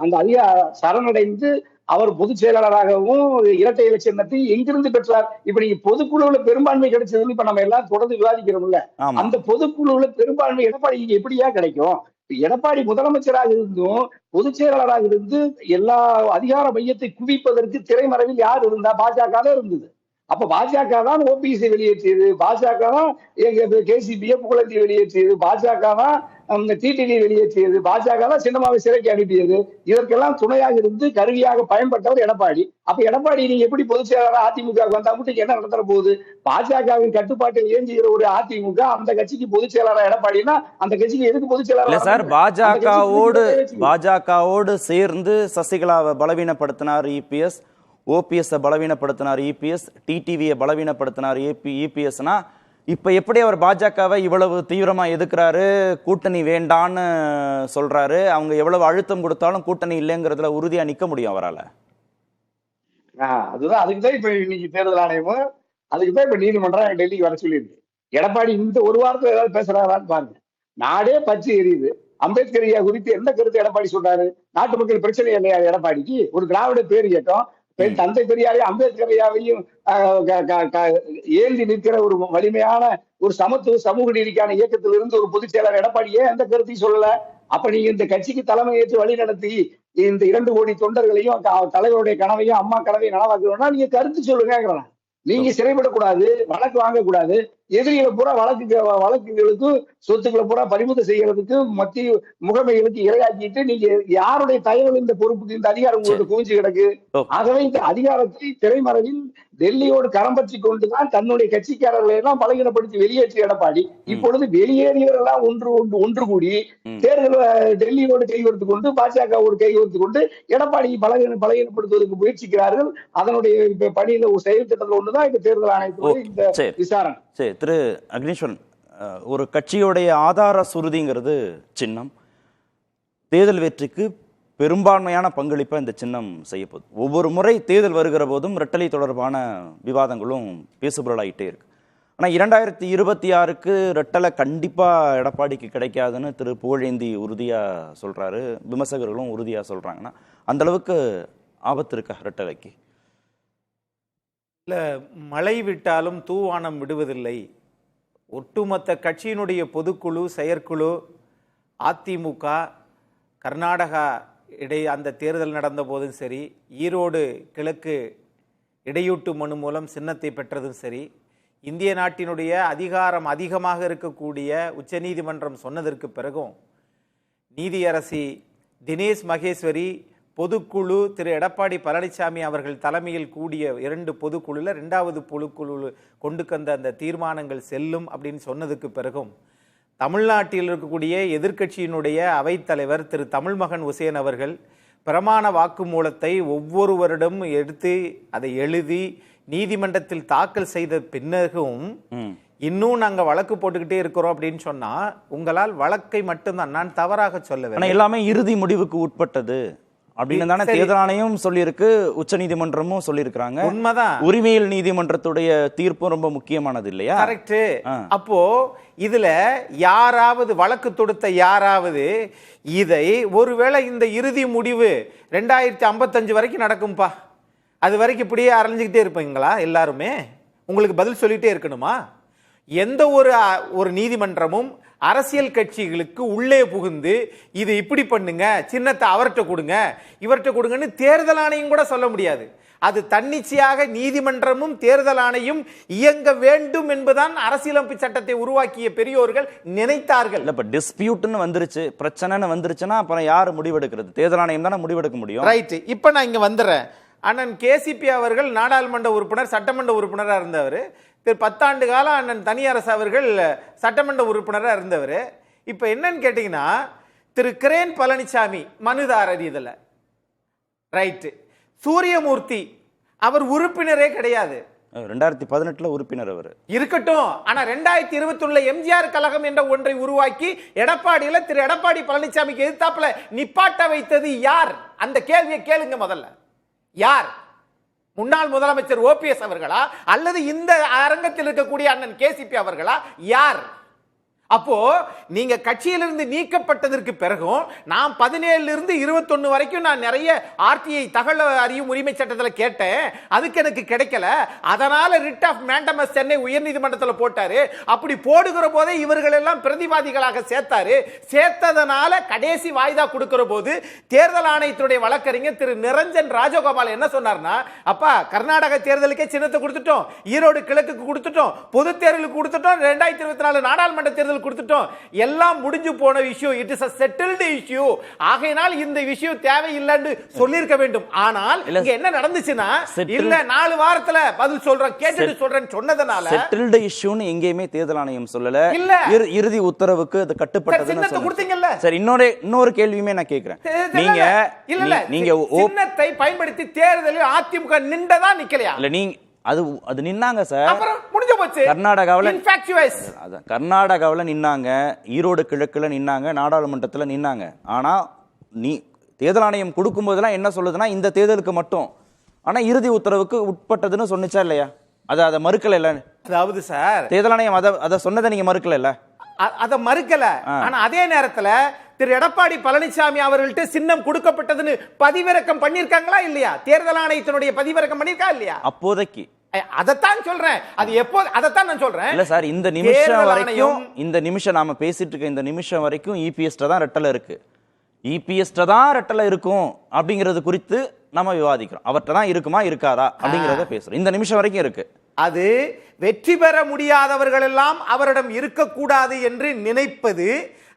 அந்த அதிக சரணடைந்து அவர் பொதுச் செயலாளராகவும் இரட்டை இலை சின்னத்தை எங்கிருந்து பெற்றார்? இப்ப நீங்க பொதுக்குழுவுல பெரும்பான்மை கிடைச்சதுன்னு இப்ப நம்ம எல்லாம் தொடர்ந்து விவாதிக்கிறோம்ல. அந்த பொதுக்குழுவுல பெரும்பான்மை எடப்பாடி எப்படியா கிடைக்கும்? எடப்பாடி முதலமைச்சராக இருந்தும் பொதுச் செயலாளராக இருந்து எல்லா அதிகார மையத்தை குவிப்பதற்கு திரைமறைவில் யார் இருந்தா? பாஜக தான் இருந்தது. அப்ப பாஜக தான் ஓபிசி வெளியேற்றியது, பாஜக தான் கேசிபியை புகழேந்தி வெளியேற்றியது, பாஜக தான் டிடிவி வெளியேற்றியது, பாஜக தான் சின்னமாவை சிறைக்கு அனுப்பியது. இதற்கெல்லாம் துணையாக இருந்து கருவியாக பயன்பட்டவர் எடப்பாடி. அப்ப எடப்பாடி நீங்க எப்படி பொதுச் செயலாளர் அதிமுக வந்தா மட்டும் என்ன நடந்துற போகுது? பாஜகவின் கட்டுப்பாட்டில் இயங்குகிற ஒரு அதிமுக அந்த கட்சிக்கு பொதுச் செயலாளர் எடப்பாடினா அந்த கட்சிக்கு எதுக்கு பொதுச் செயலாளர்? சார், பாஜகவோடு சேர்ந்து சசிகலாவை பலவீனப்படுத்தினார் இபிஎஸ், ஓபிஎஸ் பலவீனப்படுத்தினார் இபிஎஸ், டிடிவியை பலவீனப்படுத்தினார் இபிஎஸ்னா இப்ப எப்படி அவர் பாஜகவை இவ்வளவு தீவிரமா எதிர்க்கிறாரு, கூட்டணி வேண்டான்னு சொல்றாரு? அவங்க எவ்வளவு அழுத்தம் கொடுத்தாலும் கூட்டணி இல்லைங்கிறதுல உறுதியா நிக்க முடியும் அவரால்? அதுதான், அதுக்குதான் இப்ப இன்னைக்கு தேர்தல் ஆணையமும் அதுக்குதான் இப்ப நீதிமன்றம் டெல்லிக்கு வர சொல்லியிருக்கு. எடப்பாடி இந்த ஒரு வாரத்துல ஏதாவது பேசுறாரான்னு பாருங்க. நாடே பச்சு எரியுது. அம்பேத்கர் ஐயா குறித்து எந்த கருத்து எடப்பாடி சொல்றாரு? நாட்டு மக்கள் பிரச்சனை இல்லையா எடப்பாடிக்கு? ஒரு திராவிட பேர் இயக்கம் தந்தை பெரியாரை அம்பேத்கரையாவையும் ஏந்தி நிற்கிற ஒரு வலிமையான ஒரு சமத்துவ சமூக நீதிக்கான இயக்கத்தில் இருந்து ஒரு பொதுச் செயலாளர் எடப்பாடியே எந்த கருத்தையும் சொல்லல. அப்ப நீங்க இந்த கட்சிக்கு தலைமை ஏற்று வழி நடத்தி இந்த 2 கோடி தொண்டர்களையும் தலைவருடைய கனவையும் அம்மா கனவையும் நனவாக்கணும்னா நீங்க கருத்து சொல்லுங்க. நீங்க சிறைப்படக்கூடாது, வழக்கு வாங்கக்கூடாது. எதிரிகளை பூரா வழக்குகளுக்கு சொத்துக்களை பூரா பறிமுதல் செய்யறதுக்கு மத்திய முகமைகளுக்கு இரையாக்கிட்டு நீங்க யாருடைய தயவு இந்த பொறுப்புக்கு இந்த அதிகாரம் உங்களுக்கு குவிஞ்சு கிடக்கு. ஆகவே இந்த அதிகாரத்தை திரைமறைவில் டெல்லியோடு கரம் பற்றி கொண்டுதான் தன்னுடைய கட்சிக்காரர்களை எல்லாம் பலகீனப்படுத்தி வெளியேற்றிய எடப்பாடி இப்பொழுது வெளியேறியவர்களெல்லாம் ஒன்று கூடி தேர்தல் டெல்லியோடு கைகோர்த்து கொண்டு பாஜகவோடு கைகோர்த்து கொண்டு எடப்பாடியை பலகீனப்படுத்துவதற்கு முயற்சிக்கிறார்கள். அதனுடைய பணியில ஒரு செயல் திட்டத்தில் ஒன்றுதான் இந்த தேர்தல் ஆணையத்துடைய இந்த விசாரணை. சரி, திரு அக்னீஸ்வரன், ஒரு கட்சியுடைய ஆதார சுருதிங்கிறது சின்னம். தேர்தல் வெற்றிக்கு பெரும்பான்மையான பங்களிப்பை இந்த சின்னம் செய்யப்போகுது. ஒவ்வொரு முறை தேர்தல் வருகிற போதும் ரெட்டலை தொடர்பான விவாதங்களும் பேசுபொருளாயிட்டே இருக்கு. ஆனால் 2026க்கு ரெட்டலை கண்டிப்பாக எடப்பாடிக்கு கிடைக்காதுன்னு திரு புகழேந்தி உறுதியாக சொல்கிறாரு, விமர்சகர்களும் உறுதியாக சொல்கிறாங்கன்னா அந்த அளவுக்கு ஆபத்து இருக்கா ரெட்டலைக்கு? இல்லை, மழை விட்டாலும் தூவானம் விடுவதில்லை. ஒட்டுமொத்த கட்சியினுடைய பொதுக்குழு, செயற்குழு, அதிமுக, கர்நாடகா இடையே அந்த தேர்தல் நடந்த போதும் சரி, ஈரோடு கிழக்கு இடையூட்டு மனு மூலம் சின்னத்தை பெற்றதும் சரி, இந்திய நாட்டினுடைய அதிகாரம் அதிகமாக இருக்கக்கூடிய உச்சநீதிமன்றம் சொன்னதற்கு பிறகும் நீதியரசி தினேஷ் மகேஸ்வரி பொதுக்குழு திரு எடப்பாடி பழனிசாமி அவர்கள் தலைமையில் கூடிய 2 பொதுக்குழுல 2வது பொதுக்குழு கொண்டு வந்த அந்த தீர்மானங்கள் செல்லும் அப்படின்னு சொன்னதுக்கு பிறகும் தமிழ்நாட்டில் இருக்கக்கூடிய எதிர்க்கட்சியினுடைய அவைத்தலைவர் திரு தமிழ்மகன் உசேன் அவர்கள் பிரமாண வாக்குமூலத்தை ஒவ்வொருவரிடம் எடுத்து அதை எழுதி நீதிமன்றத்தில் தாக்கல் செய்த பின்னரும் இன்னும் நாங்க வழக்கு போட்டுக்கிட்டே இருக்கிறோம் அப்படின்னு சொன்னா உங்களால் வழக்கை மட்டும்தான், நான் தவறாக சொல்லவே, எல்லாமே இறுதி முடிவுக்கு உட்பட்டது அப்படின்னு தானே தேர்தல் ஆணையம் சொல்லியிருக்கு, உச்ச நீதிமன்றமும் சொல்லியிருக்காங்க. உண்மைதான். உரிமையியல் நீதிமன்றத்துடைய தீர்ப்பும் ரொம்ப முக்கியமானது இல்லையா? கரெக்ட். அப்போ இதுல யாராவது வழக்கு தொடுத்த யாராவது இதை ஒருவேளை இந்த இறுதி முடிவு 2055 வரைக்கும் நடக்கும்பா, அது வரைக்கும் இப்படியே அரைஞ்சுக்கிட்டே இருப்பீங்களா எல்லாருமே? உங்களுக்கு பதில் சொல்லிட்டே இருக்கணுமா? எந்த ஒரு நீதிமன்றமும் அரசியல் கட்சிகளுக்கு உள்ளே புகுந்து இது இப்படி பண்ணுங்க, சின்னத்தை அவர்கிட்ட கொடுங்க, இவர்கிட்ட கொடுங்கன்னு தேர்தல் ஆணையம் கூட சொல்ல முடியாது. அது தன்னிச்சையாக நீதிமன்றமும் தேர்தல் ஆணையம் இயங்க வேண்டும் என்பதுதான் அரசியலமைப்பு சட்டத்தை உருவாக்கிய பெரியோர்கள் நினைத்தார்கள். இல்ல, இப்ப டிஸ்பியூட்னு வந்துருச்சு, பிரச்சனைன்னு வந்துருச்சுன்னா அப்புறம் யாரு முடிவெடுக்கிறது? தேர்தல் ஆணையம் தானே முடிவெடுக்க முடியும். ரைட். இப்ப நான் இங்க வந்துடுறேன். அண்ணன் கேசிபி அவர்கள் நாடாளுமன்ற உறுப்பினர், சட்டமன்ற உறுப்பினராக இருந்தவர். திரு 10 ஆண்டு காலம் அண்ணன் தனியரசு அவர்கள் சட்டமன்ற உறுப்பினராக இருந்தவர். இப்போ என்னன்னு கேட்டீங்கன்னா, திரு கிரேன் பழனிசாமி மனுதாரர் இதில், ரைட்டு. சூரியமூர்த்தி அவர் உறுப்பினரே கிடையாது, 2018 உறுப்பினர் அவர் இருக்கட்டும். ஆனா 2021 எம்ஜிஆர் கழகம் என்ற ஒன்றை உருவாக்கி எடப்பாடியில திரு எடப்பாடி பழனிசாமிக்கு எதிர்த்தாப்புல நிப்பாட்ட வைத்தது யார்? அந்த கேள்வியை கேளுங்க முதல்ல. யார்? முன்னாள் முதலமைச்சர் ஓபிஎஸ் அவர்களா அல்லது இந்த அரங்கத்தில் இருக்கக்கூடிய அண்ணன் கேசிபி அவர்களா? யார்? அப்போ நீங்க கட்சியிலிருந்து நீக்கப்பட்டதற்கு பிறகும் நான் 17 இருந்து 21 வரைக்கும் நான் நிறைய ஆர்டிஐ தகவல் அறியும் உரிமை சட்டத்தில் கேட்டேன், அதுக்கு எனக்கு கிடைக்கல. அதனால ரிட் ஆஃப் மேண்டமஸ் சென்னை உயர்நீதிமன்றத்தில் போட்டாரு. அப்படி போடுகிற போதே இவர்கள் எல்லாம் பிரதிவாதிகளாக சேர்த்தாரு. சேர்த்ததனால கடைசி வாய்தா கொடுக்கிற போது தேர்தல் ஆணையத்துடைய வழக்கறிஞர் திரு நிரஞ்சன் ராஜகோபால் என்ன சொன்னார்னா, அப்பா கர்நாடக தேர்தலுக்கே சின்னத்தை கொடுத்துட்டோம், ஈரோடு கிழக்குக்கு கொடுத்துட்டோம், பொது தேர்தலுக்கு கொடுத்துட்டோம், 2024 நாடாளுமன்ற தேர்தல் கொடுத்துட்டோம், எல்லாம் முடிஞ்சு போன விஷயம். It is a settled issue. ஆகையினால் இந்த விஷயம் தேவையில்லைன்னு சொல்லிருக்க வேண்டும். ஆனால் இங்க என்ன நடந்துச்சுன்னா, இல்ல 4 வாரத்துல பதில் சொல்றேன், கேட்டுட்டு சொல்றேன் சொன்னதனால செட்டில்டு இஷ்யூன்னு எங்கேயுமே தேர்தல் ஆணையம் சொல்லல. இறுதி உத்தரவுக்கு அது கட்டுப்பட்டதுன்னு கொடுத்தீங்கல்ல. சரி, இன்னொரு கேள்வியுமே நான் கேக்குறேன். நீங்க சின்னத்தை பயன்படுத்தி தேர்தலில் அதிமுக நின்றதா நிக்கலையா? இல்ல, நீங்க அது நின்னாங்க சார். அப்புறம் முடிஞ்சு போச்சு. கர்நாடகாவில் நின்னாங்க, ஈரோடு கிழக்குல நின்னாங்க, நாடாளுமன்றத்தில் நின்னாங்க. ஆனா நீ தேர்தல் ஆணையம் கொடுக்கும் போதெல்லாம் என்ன சொல்லுதுன்னா, இந்த தேர்தலுக்கு மட்டும், ஆனா இறுதி உத்தரவுக்கு உட்பட்டதுன்னு சொன்னிச்சா இல்லையா? அதை மறுக்கல இல்ல? அதாவது சார், தேர்தல் ஆணையம் அதை சொன்னதை நீங்க மறுக்கல இல்ல? அதை மறுக்கல. ஆனா அதே நேரத்துல திரு எடப்பாடி பழனிசாமி அவர்கள்ட்ட சின்னம் கொடுக்கப்பட்டதுன்னு பதிவிறக்கம் பண்ணிருக்காங்களா இல்லையா? தேர்தல் ஆணையத்தினுடைய பதிவிறக்கம் பண்ணிருக்கா இல்லையா? அப்போதைக்கு அதத்தான் சொல்றேன். அது எப்போ? அதத்தான் நான் சொல்றேன். இல்ல சார், இந்த நிமிஷம் நாம பேசிட்டு இருக்க இந்த நிமிஷம் வரைக்கும் இபிஎஸ்ட தான் ரெட்டலை இருக்கு, இபிஎஸ்ட தான் ரெட்டலை இருக்கும் அப்படிங்கிறது குறித்து நம்ம விவாதிக்கிறோம். அவர்கிட்ட தான் இருக்குமா இருக்காதா அப்படிங்கறத பேசுறோம். இந்த நிமிஷம் வரைக்கும் இருக்கு. அது வெற்றி பெற முடியாதவர்கள் எல்லாம் அவரிடம் இருக்கக்கூடாது என்று நினைப்பது,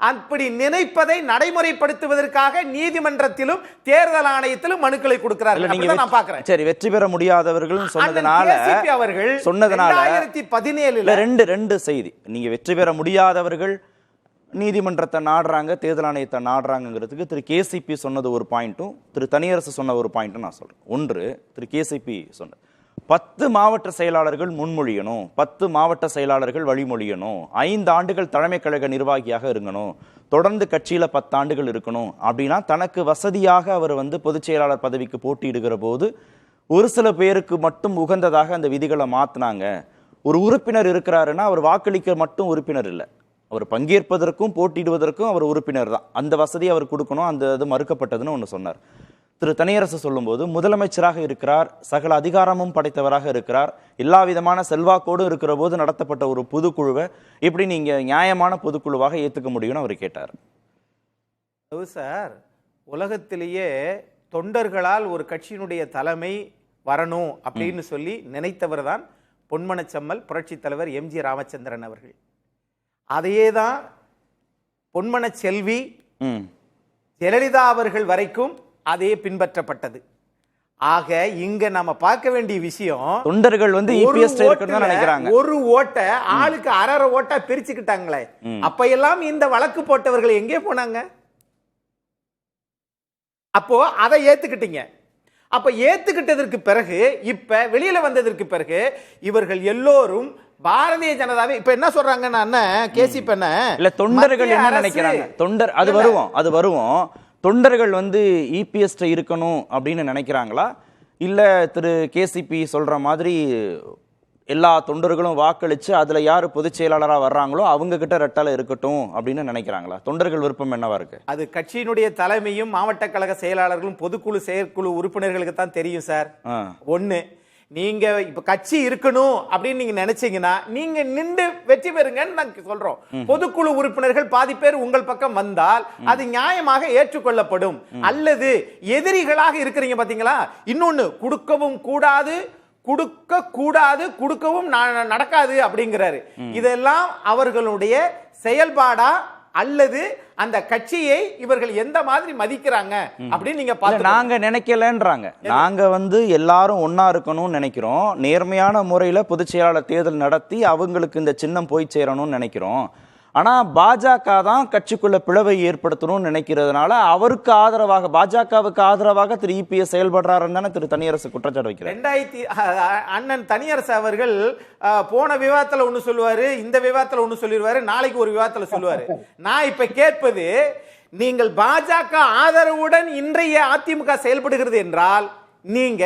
அப்படி நினைப்பதை நடைமுறைப்படுத்துவதற்காக நீதிமன்றத்திலும் தேர்தல் ஆணையத்திலும் மனுக்களை கொடுக்கிறார்கள். நான் பார்க்கிறேன். சரி, வெற்றி பெற முடியாதவர்கள் சொன்னதனால அவர்கள் 2017 ரெண்டு செய்தி. நீங்க வெற்றி பெற முடியாதவர்கள் நீதிமன்றத்தை நாடுறாங்க, தேர்தல் ஆணையத்தை நாடுறாங்கிறதுக்கு திரு கேசிபி சொன்னது ஒரு பாயிண்ட்டும் திரு தனியரசு சொன்ன ஒரு பாயிண்ட்டும் நான் சொல்றேன். ஒன்று, திரு கேசிபி சொன்னது 10 மாவட்ட செயலாளர்கள் முன்மொழியணும், 10 மாவட்ட செயலாளர்கள் வழிமொழியணும், 5 ஆண்டுகள் தலைமை கழக நிர்வாகியாக இருக்கணும், தொடர்ந்து கட்சியில 10 ஆண்டுகள் இருக்கணும். அப்படின்னா தனக்கு வசதியாக அவர் பொதுச் செயலாளர் பதவிக்கு போட்டியிடுகிற போது ஒரு சில பேருக்கு மட்டும் உகந்ததாக அந்த விதிகளை மாத்தினாங்க. ஒரு உறுப்பினர் இருக்கிறாருன்னா அவர் வாக்களிக்க மட்டும் உறுப்பினர் இல்லை, அவர் பங்கேற்பதற்கும் போட்டியிடுவதற்கும் அவர் உறுப்பினர் தான். அந்த வசதி அவர் கொடுக்கணும். அந்த இது மறுக்கப்பட்டதுன்னு ஒன்று சொன்னார். திரு தனியரசு சொல்லும்போது முதலமைச்சராக இருக்கிறார், சகல அதிகாரமும் படைத்தவராக இருக்கிறார், எல்லா விதமான செல்வாக்கோடு இருக்கிற போது நடத்தப்பட்ட ஒரு பொதுக்குழுவை எப்படி நீங்க நியாயமான பொதுக்குழுவாக ஏற்றுக்க முடியும்னு அவர் கேட்டார். சார், உலகத்திலேயே தொண்டர்களால் ஒரு கட்சியினுடைய தலைமை வரணும் அப்படின்னு சொல்லி நினைத்தவர் தான் பொன்மனச்செம்மல் புரட்சி தலைவர் எம்ஜி ராமச்சந்திரன் அவர்கள். அதையே தான் பொன்மன செல்வி ஜெயலலிதா அவர்கள் வரைக்கும் அதே பின்பற்றப்பட்டது. ஆக இங்க நம்ம பார்க்க வேண்டிய விஷயம், தொண்டர்கள் நினைக்கிறாங்க ஒரு ஓட்ட ஆளுக்கு அரை ஓட்டா பிரிச்சுக்கிட்டாங்களே, அப்ப எல்லாம் இந்த வழக்கு போட்டவர்கள் எங்கே போனாங்க? அப்போ அதை ஏத்துக்கிட்டீங்க. அப்ப ஏத்துக்கிட்டதற்கு பிறகு, இப்ப வெளியில வந்ததற்கு பிறகு இவர்கள் எல்லோரும் பாரதிய ஜனதாவை இப்ப என்ன சொல்றாங்கன்னா, கேசிபி இல்ல தொண்டர்கள் என்ன நினைக்கிறாங்க? தொண்டர் அது வருவோம். தொண்டர்கள் இபிஎஸ் இருக்கணும் அப்படின்னு நினைக்கிறாங்களா, இல்ல திரு கேசிபி சொல்ற மாதிரி எல்லா தொண்டர்களும் வாக்களிச்சு அதுல யாரு பொதுச் செயலாளரா வர்றாங்களோ அவங்க கிட்ட ரெட்டலை இருக்கட்டும் அப்படின்னு நினைக்கிறாங்களா? தொண்டர்கள் விருப்பம் என்னவா இருக்கு? அது கட்சியினுடைய தலைமையும் மாவட்ட கழக செயலாளர்களும் பொதுக்குழு செயற்குழு உறுப்பினர்களுக்கு தான் தெரியும் சார். ஒண்ணு, நீங்க இப்ப கட்சி இருக்கணும் அப்படின்னு நீங்க நினைச்சீங்கன்னா நீங்க நின்று வெற்றி பெறுங்கன்னு நாங்க சொல்றோம். பொதுக்குழு உறுப்பினர்கள் பாதி பேர் உங்கள் பக்கம் வந்தால் அது நியாயமாக ஏற்றுக்கொள்ளப்படும். அல்லது எதிரிகளாக இருக்கிறீங்க பாத்தீங்களா, இன்னொன்னு கொடுக்கவும் கூடாது, கொடுக்கவும் நடக்காது அப்படிங்கிறாரு. இதெல்லாம் அவர்களுடைய செயல்பாடா அல்லது அந்த கட்சியை இவர்கள் எந்த மாதிரி மதிக்கிறாங்க அப்படின்னு நீங்க பாருங்க. நாங்க நினைக்கலன்றாங்க. நாங்க எல்லாரும் ஒன்னா இருக்கணும்னு நினைக்கிறோம். நேர்மையான முறையில பொதுச் செயலாளர் தேர்தல் நடத்தி அவங்களுக்கு இந்த சின்னம் போய் சேரணும்னு நினைக்கிறோம். ஆனா பாஜக தான் கட்சிக்குள்ள பிளவை ஏற்படுத்தணும்னு நினைக்கிறதுனால அவருக்கு ஆதரவாக, பாஜகவுக்கு ஆதரவாக திரு இபிஎஸ் செயல்படுறாருன்னு தானே திரு தனியரசு குற்றச்சாட்டு வைக்கிறார். அண்ணன் தனியரசு அவர்கள் போன விவாதத்துல ஒண்ணு சொல்லுவாரு, இந்த விவாதத்துல ஒண்ணு சொல்லிடுவாரு, நாளைக்கு ஒரு விவாதத்துல சொல்லுவாரு. நான் இப்ப கேட்பது, நீங்கள் பாஜக ஆதரவுடன் இன்றைய அதிமுக செயல்படுகிறது என்றால் நீங்க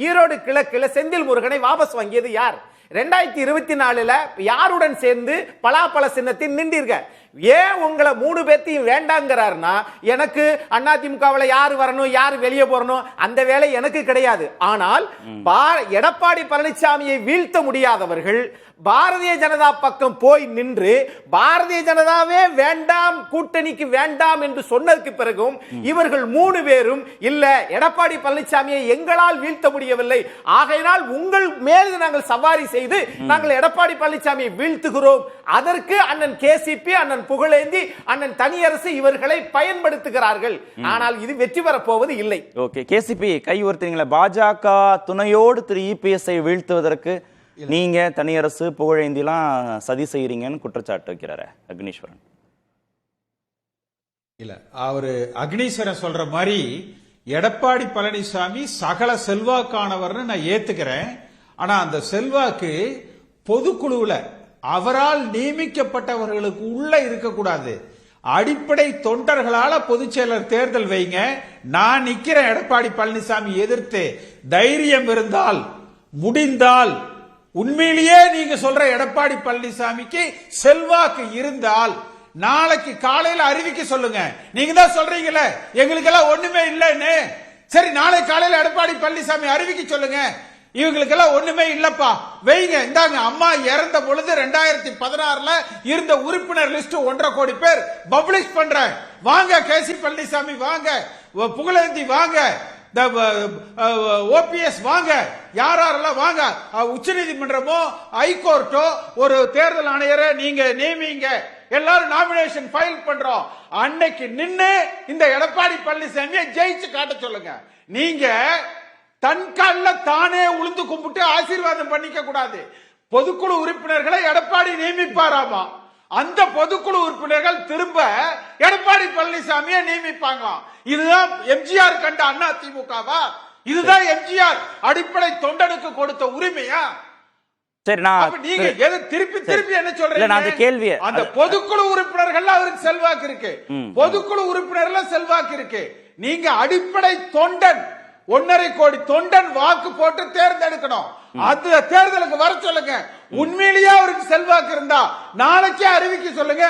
ஈரோடு கிழக்குல செந்தில் முருகனை வாபஸ் வாங்கியது யார்? 2024 யாருடன் சேர்ந்து பலாப்பழ சின்னத்தில் நின்றீர்கள்? ஏன் உங்களை 3 பேர்த்தையும் வேண்டாங்கிறாருன்னா, எனக்கு அதிமுகவில் யாரு வரணும் யாரு வெளியே போறணும் அந்த வேலை எனக்கு கிடையாது. ஆனால் எடப்பாடி பழனிசாமியை வீழ்த்த முடியாதவர்கள் பாரதிய ஜனதா பக்கம் போய் நின்று பாரதிய ஜனதாவே வேண்டாம், கூட்டணிக்கு வேண்டாம் என்று சொன்னதுக்கு பிறகும் இவர்கள் 3 பேரும் இல்ல எடப்பாடி பழனிசாமியை எங்களால் வீழ்த்த முடியவில்லை, ஆகையினால் உங்கள் மேல் நாங்கள் சவாரி செய்து நாங்கள் எடப்பாடி பழனிசாமியை வீழ்த்துகிறோம். அதற்கு அண்ணன் கேசிபி, அண்ணன் புகழேந்தி, அண்ணன் தனியரசு இவர்களை பயன்படுத்துகிறார்கள். ஆனால் இது வெற்றி பெற போவது இல்லை. ஓகே, கேசிபி கை உயர்த்தீங்களா? பாஜக துணையோடு திரு இபிஎஸ் வீழ்த்துவதற்கு நீங்க தனியரசு புகழேந்திலாம் சதி செய்யறீங்கன்னு குற்றச்சாட்டு வைக்கிறாரு அக்னீஸ்வரன். இல்ல, அவரு அக்னீஸ்வரன் சொல்ற மாதிரி எடப்பாடி பழனிசாமி சகல செல்வாக்கானவர்னு நான் ஏத்துக்கிறேன். ஆனா அந்த செல்வாக்கு பொதுக்குழுவுல அவரால் நியமிக்கப்பட்டவர்களுக்கு உள்ள இருக்கக்கூடாது. அடிப்படை தொண்டர்களால பொதுச் செயலர் தேர்தல் வைங்க. நான் நிக்கிறேன் எடப்பாடி பழனிசாமி எதிர்த்து. தைரியம் இருந்தால், முடிந்தால், உண்மையிலேயே நீங்க சொல்ற எடப்பாடி பழனிசாமிக்கு செல்வாக்கு இருந்தால் நாளைக்கு காலையில அறிவிக்க சொல்லுங்க. நீங்க தான் சொல்றீங்கல்ல எங்களுக்கு எல்லாம் ஒண்ணுமே இல்லைன்னு. சரி, நாளை காலையில எடப்பாடி பழனிசாமி அறிவிக்க சொல்லுங்க. இவங்களுக்கெல்லாம் ஒண்ணுமே இல்லப்பா, வைங்க. இந்தாங்க, அம்மா இறந்த பொழுது 2016 இருந்த உறுப்பினர் லிஸ்ட் 1.5 கோடி பேர் பப்ளிஷ் பண்ற. வாங்க கேசி பழனிசாமி, வாங்க புகழேந்தி, வாங்க ஓபிஎஸ் வாங்க, யாரெல்லாம் வாங்க, உச்ச நீதிமன்றமோ ஹைகோர்ட்டோ ஒரு தேர்தல் ஆணையரை நீங்க நியமிங்க, எல்லாரும் நாமினேஷன் ஃபைல் பண்றோம். அன்னைக்கு நின்னு இந்த எடப்பாடி பழனிசாமியை ஜெயிச்சு காட்ட சொல்லுங்க. நீங்க தன் கால்ல தானே உளுந்து கும்பிட்டு ஆசீர்வாதம் பண்ணிக்க கூடாது. பொதுக்குழு உறுப்பினர்களை எடப்பாடி நியமிப்பாராமா. அந்த பொதுக்குழு உறுப்பினர்கள் திரும்ப எடப்பாடி பழனிசாமியை நியமிப்பாங்களாம். இதுதான் எம்ஜிஆர் கண்ட அண்ணா திமுகவா? இதுதான் எம்ஜிஆர் அடிப்படை தொண்டனுக்கு கொடுத்த உரிமையா? சரி, நான் நீங்க எது திருப்பி திருப்பி என்ன சொல்றீங்க? அந்த கேள்வி, அந்த பொதுக்குழு உறுப்பினர்கள் அவருக்கு செல்வாக்கு இருக்கு, பொதுக்குழு உறுப்பினர்கள் செல்வாக்கு இருக்கு. நீங்க அடிப்படை தொண்டன், 1.5 கோடி தொண்டன் வாக்கு போட்டு தேர்ந்தெடுக்கணும். அது தேர்தலுக்கு வர சொல்லுங்க. உண்மையிலேயே அவருக்கு செல்வாக்கு இருந்தா நாளைக்கே அறிவிக்க சொல்லுங்க.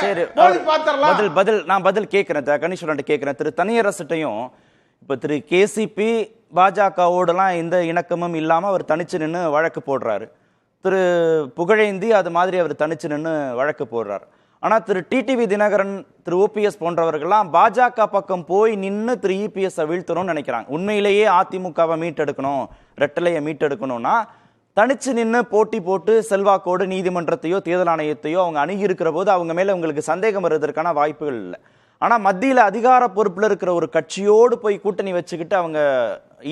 நான் பதில் கேட்கிறேன், கணேஸ்வரன் கேட்கிறேன். திரு தனியரசுட்டையும் இப்ப திரு கேசிபி பாஜகவோடலாம் எந்த இணக்கமும் இல்லாம அவர் தனிச்சு நின்று வழக்கு போடுறாரு. திரு புகழேந்தி அது மாதிரி அவர் தனிச்சு நின்று வழக்கு போடுறாரு. ஆனா திரு டிடிவி தினகரன், திரு ஓபிஎஸ் போன்றவர்கள்லாம் பாஜக பக்கம் போய் நின்று திரு இபிஎஸ் வீழ்த்தணும்னு நினைக்கிறாங்க. உண்மையிலேயே அதிமுகவை மீட்டெடுக்கணும், ரெட்டலையை மீட்டெடுக்கணும்னா தனிச்சு நின்று போட்டி போட்டு செல்வாக்கோடு நீதிமன்றத்தையோ தேர்தல் ஆணையத்தையோ அவங்க அணுகி இருக்கிற போது அவங்க மேல உங்களுக்கு சந்தேகம் வருவதற்கான வாய்ப்புகள் இல்லை. ஆனா மத்தியில அதிகார பொறுப்புல இருக்கிற ஒரு கட்சியோடு போய் கூட்டணி வச்சுக்கிட்டு அவங்க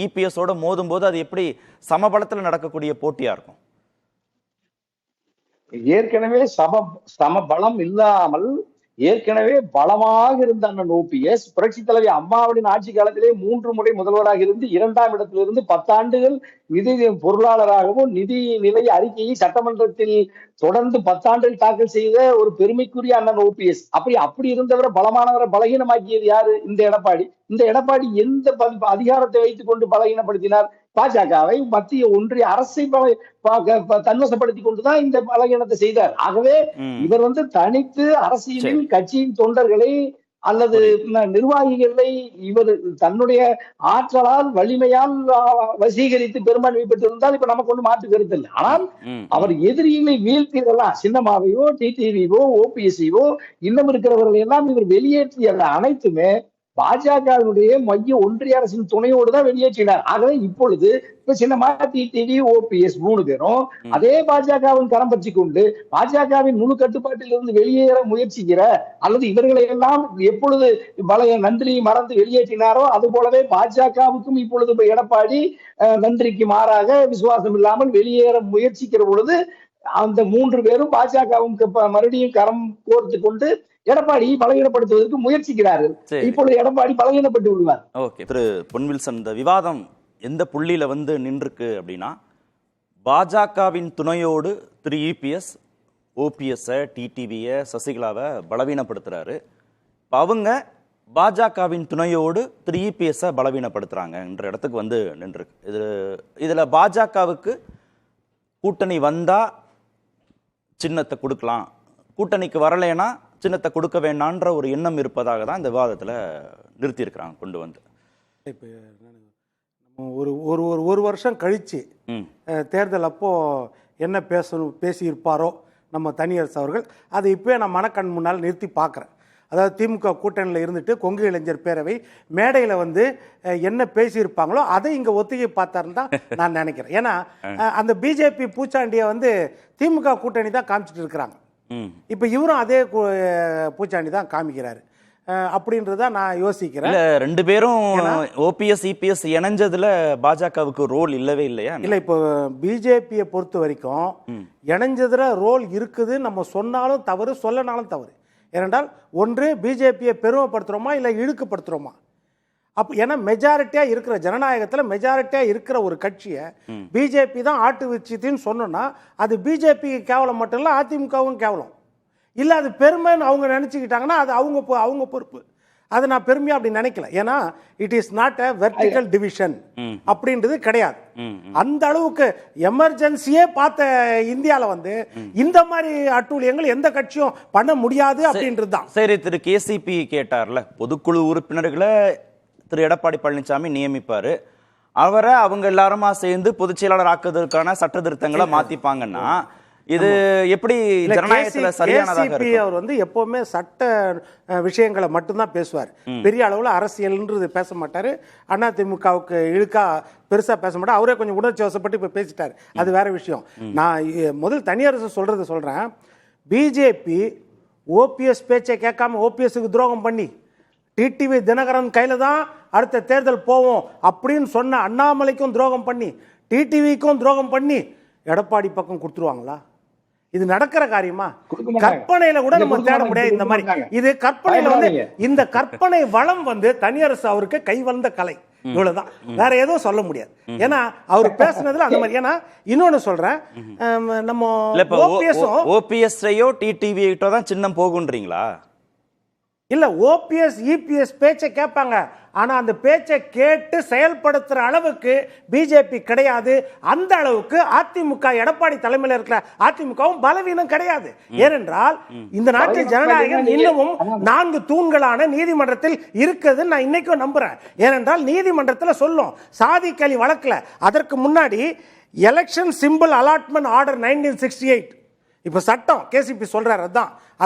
இபிஎஸோட மோதும் போது அது எப்படி சமபலத்தில் நடக்கக்கூடிய போட்டியா இருக்கும்? ஏற்கனவே சம பலம் இல்லாமல் ஏற்கனவே பலமாக இருந்த அண்ணன் ஓபிஎஸ் புரட்சி தலைவி அம்மாவின் ஆட்சி காலத்திலே 3 முறை முதல்வராக இருந்து 2ஆம் இடத்திலிருந்து 10 ஆண்டுகள் நிதி பொருளாளராகவும் நிதி நிலை அறிக்கையை சட்டமன்றத்தில் தொடர்ந்து 10 ஆண்டுகள் தாக்கல் செய்த ஒரு பெருமைக்குரிய அண்ணன் ஓபிஎஸ். அப்படி இருந்தவரை பலமானவரை பலகீனமாக்கியது யாரு? இந்த எடப்பாடி. இந்த எடப்பாடி எந்த அதிகாரத்தை வைத்துக் கொண்டு பலகீனப்படுத்தினார்? பாஜகவை, மத்திய ஒன்றிய அரசை தன்வசப்படுத்தி கொண்டுதான் இந்த பலகீனத்தை செய்தார். ஆகவே இவர் தனித்து அரசியலில் கட்சியின் தொண்டர்களை அல்லது நிர்வாகிகளை இவர் தன்னுடைய ஆற்றலால் வலிமையால் வசீகரித்து பெரும்பான்மை பெற்றிருந்தால் இப்ப நமக்கு ஒண்ணு மாற்று கருத்து இல்லை. ஆனால் அவர் எதிரிகளை வீழ்த்தியதெல்லாம் சின்னமாவையோ டிடிவியோ ஓபிஎஸ்சியோ இன்னும் இருக்கிறவர்கள் எல்லாம் இவர் வெளியேற்றிய அனைத்துமே பாஜகவுடைய மைய ஒன்றிய அரசின் துணையோடு தான் வெளியேற்றினார். ஆகவே இப்பொழுது சின்னமா டிடிவி ஓபிஎஸ் 3 பேரும் அதே பாஜகவின் கரம் பற்றி கொண்டு பாஜகவின் முழு கட்டுப்பாட்டில் இருந்து வெளியேற முயற்சிக்கிற அல்லது இவர்களை எல்லாம் எப்பொழுது நன்றியை மறந்து வெளியேற்றினாரோ அது போலவே பாஜகவுக்கும் இப்பொழுது எடப்பாடி நன்றிக்கு மாறாக விசுவாசம் இல்லாமல் வெளியேற முயற்சிக்கிற பொழுது அந்த 3 பேரும் பாஜகவும் மறுபடியும் கரம் கோர்த்து கொண்டு எடப்பாடி பலகீனப்படுத்துவதற்கு முயற்சிக்கிறார்கள். இப்பொழுது எடப்பாடி பலகீனப்பட்டு விடுவார். ஓகே, திரு பொன்வில்சன், இந்த விவாதம் எந்த புள்ளியில நின்றுருக்கு அப்படின்னா, பாஜகவின் துணையோடு திரு இபிஎஸ் ஓபிஎஸ் டிடிவியை சசிகலாவை பலவீனப்படுத்துறாரு. அவங்க பாஜகவின் துணையோடு திரு இபிஎஸ் பலவீனப்படுத்துறாங்க என்ற இடத்துக்கு நின்றுருக்கு. இதுல பாஜகவுக்கு கூட்டணி வந்தா சின்னத்தை கொடுக்கலாம், கூட்டணிக்கு வரலைன்னா சின்னத்தை கொடுக்க வேண்டான்ற ஒரு எண்ணம் இருப்பதாக தான் இந்த விவாதத்தில் நிறுத்தியிருக்கிறாங்க கொண்டு வந்து. இப்போ ஒரு வருஷம் கழிச்சு தேர்தல் அப்போ என்ன பேசியிருப்பாரோ நம்ம தனியரசு அவர்கள், அதை இப்போயே நான் மனக்கண் முன்னால் நிறுத்தி பார்க்குறேன். அதாவது திமுக கூட்டணியில் இருந்துட்டு கொங்கு இளைஞர் பேரவை மேடையில் என்ன பேசியிருப்பாங்களோ அதை இங்கே ஒத்திகை பார்த்தாருன்னு தான் நான் நினைக்கிறேன். ஏன்னா அந்த பிஜேபி பூச்சாண்டியை திமுக கூட்டணி தான் காமிச்சிட்டு இருக்கிறாங்க. இப்ப இவரும் அதே பூச்சாண்டி தான் காமிக்கிறாரு அப்படின்றத நான் யோசிக்கிறேன். 2 பேரும் ஓபிஎஸ் இபிஎஸ் இணைஞ்சதுல பாஜகவுக்கு ரோல் இல்லவே இல்லையா? இல்ல, இப்போ பிஜேபியை பொறுத்த வரைக்கும் இணைஞ்சதுல ரோல் இருக்குது. நம்ம சொன்னாலும் தவறு, சொல்லனாலும் தவறு. ஏனென்றால் ஒன்று பிஜேபியை பெருமைப்படுத்துறோமா இல்லை இழுக்குப்படுத்துறோமா? அப்போ ஏன்னா மெஜாரிட்டியா இருக்கிற ஜனநாயகத்தில் மெஜாரிட்டியா இருக்கிற ஒரு கட்சியை பிஜேபி தான் ஆட்டு வச்சுன்னு சொன்னோம்னா அது பிஜேபிக்கு கேவலம் மட்டும் இல்லை, அதிமுகவும் கேவலம் இல்லை. அது பெருமைன்னு அவங்க நினைச்சுக்கிட்டாங்கன்னா அது அவங்க பொறுப்பு. அதை நான் பெருமையா அப்படி நினைக்கல. ஏன்னா it is not a vertical division அப்படின்றது கிடையாது. அந்த அளவுக்கு எமர்ஜென்சியே பார்த்த இந்தியாவில் இந்த மாதிரி அட்டூழியங்கள் எந்த கட்சியும் பண்ண முடியாது அப்படின்றது தான். சரி, திரு கேசிபி கேட்டார்ல, பொதுக்குழு உறுப்பினர்களை திரு எடப்பாடி பழனிசாமி நியமிப்பாரு, அவரை அவங்க எல்லாருமா சேர்ந்து பொதுச் செயலாளர் ஆக்குவதற்கான சட்ட திருத்தங்களை மாத்திப்பாங்கன்னா இது எப்படி ஜனநாயகத்துல சரியானதாக KCP இருக்கும்? அவர் வந்து எப்பவுமே சட்ட விஷயங்களை மட்டும்தான் பேசுவார். பெரிய அளவுல அரசியல்ன்றது பேச மாட்டாரு. அதிமுகவுக்கு இழுக்கா பெருசா பேச மாட்டார். அவரே கொஞ்சம் உணர்ச்சி வசப்பட்டு இப்ப பேசிட்டாரு, அது வேற விஷயம். நான் முதல் தனியரசு சொல்றேன். பிஜேபி ஓபிஎஸ் பேச்சை கேட்காம ஓபிஎஸ்க்கு துரோகம் பண்ணி டிடிவி தினகரன் கையில தான் அடுத்த தேர்தல் போவோம் அப்படின்னு சொன்ன அண்ணாமலைக்கும் துரோகம் பண்ணி டிடிவிக்கும் துரோகம் பண்ணி எடப்பாடி பக்கம் கொடுத்துருவாங்களா? இது நடக்கிற காரியமா? கற்பனையில கூட நம்ம தேட முடியாது இந்த மாதிரி. இது கற்பனையில வந்து இந்த கற்பனை வளம் வந்து தனியரசு அவருக்கு கை வந்த கலை, இவ்வளவுதான், வேற எதுவும் சொல்ல முடியாது. ஏன்னா அவர் பேசுனதுல அந்த மாதிரி. ஏன்னா இன்னொன்னு சொல்றேன், நம்ம ஓபிஎஸ்ஐயோ டிடிவியோ தான் சின்னம் போகுன்றீங்களா? இல்ல, ஓபிஎஸ் இபிஎஸ் பேச்சை கேட்பாங்க. ஆனா அந்த பேச்சை கேட்டு செயல்படுத்துற அளவுக்கு பிஜேபி கிடையாது. அந்த அளவுக்கு அதிமுக எடப்பாடி தலைமையில் இருக்கிற அதிமுகவும் பலவீனம் கிடையாது. ஏனென்றால் இந்த நாட்டில் ஜனநாயகம் இன்னமும் 4 தூண்களான நீதிமன்றத்தில் இருக்குது. நான் இன்னைக்கும் நம்புறேன். ஏனென்றால் நீதிமன்றத்தில் சொல்லும் சாதி கலி வழக்குல அதற்கு முன்னாடி எலெக்ஷன் சிம்பிள் அலாட்மெண்ட் ஆர்டர் 1968 இப்ப சட்டம் கேசிபி சொல்றாரு,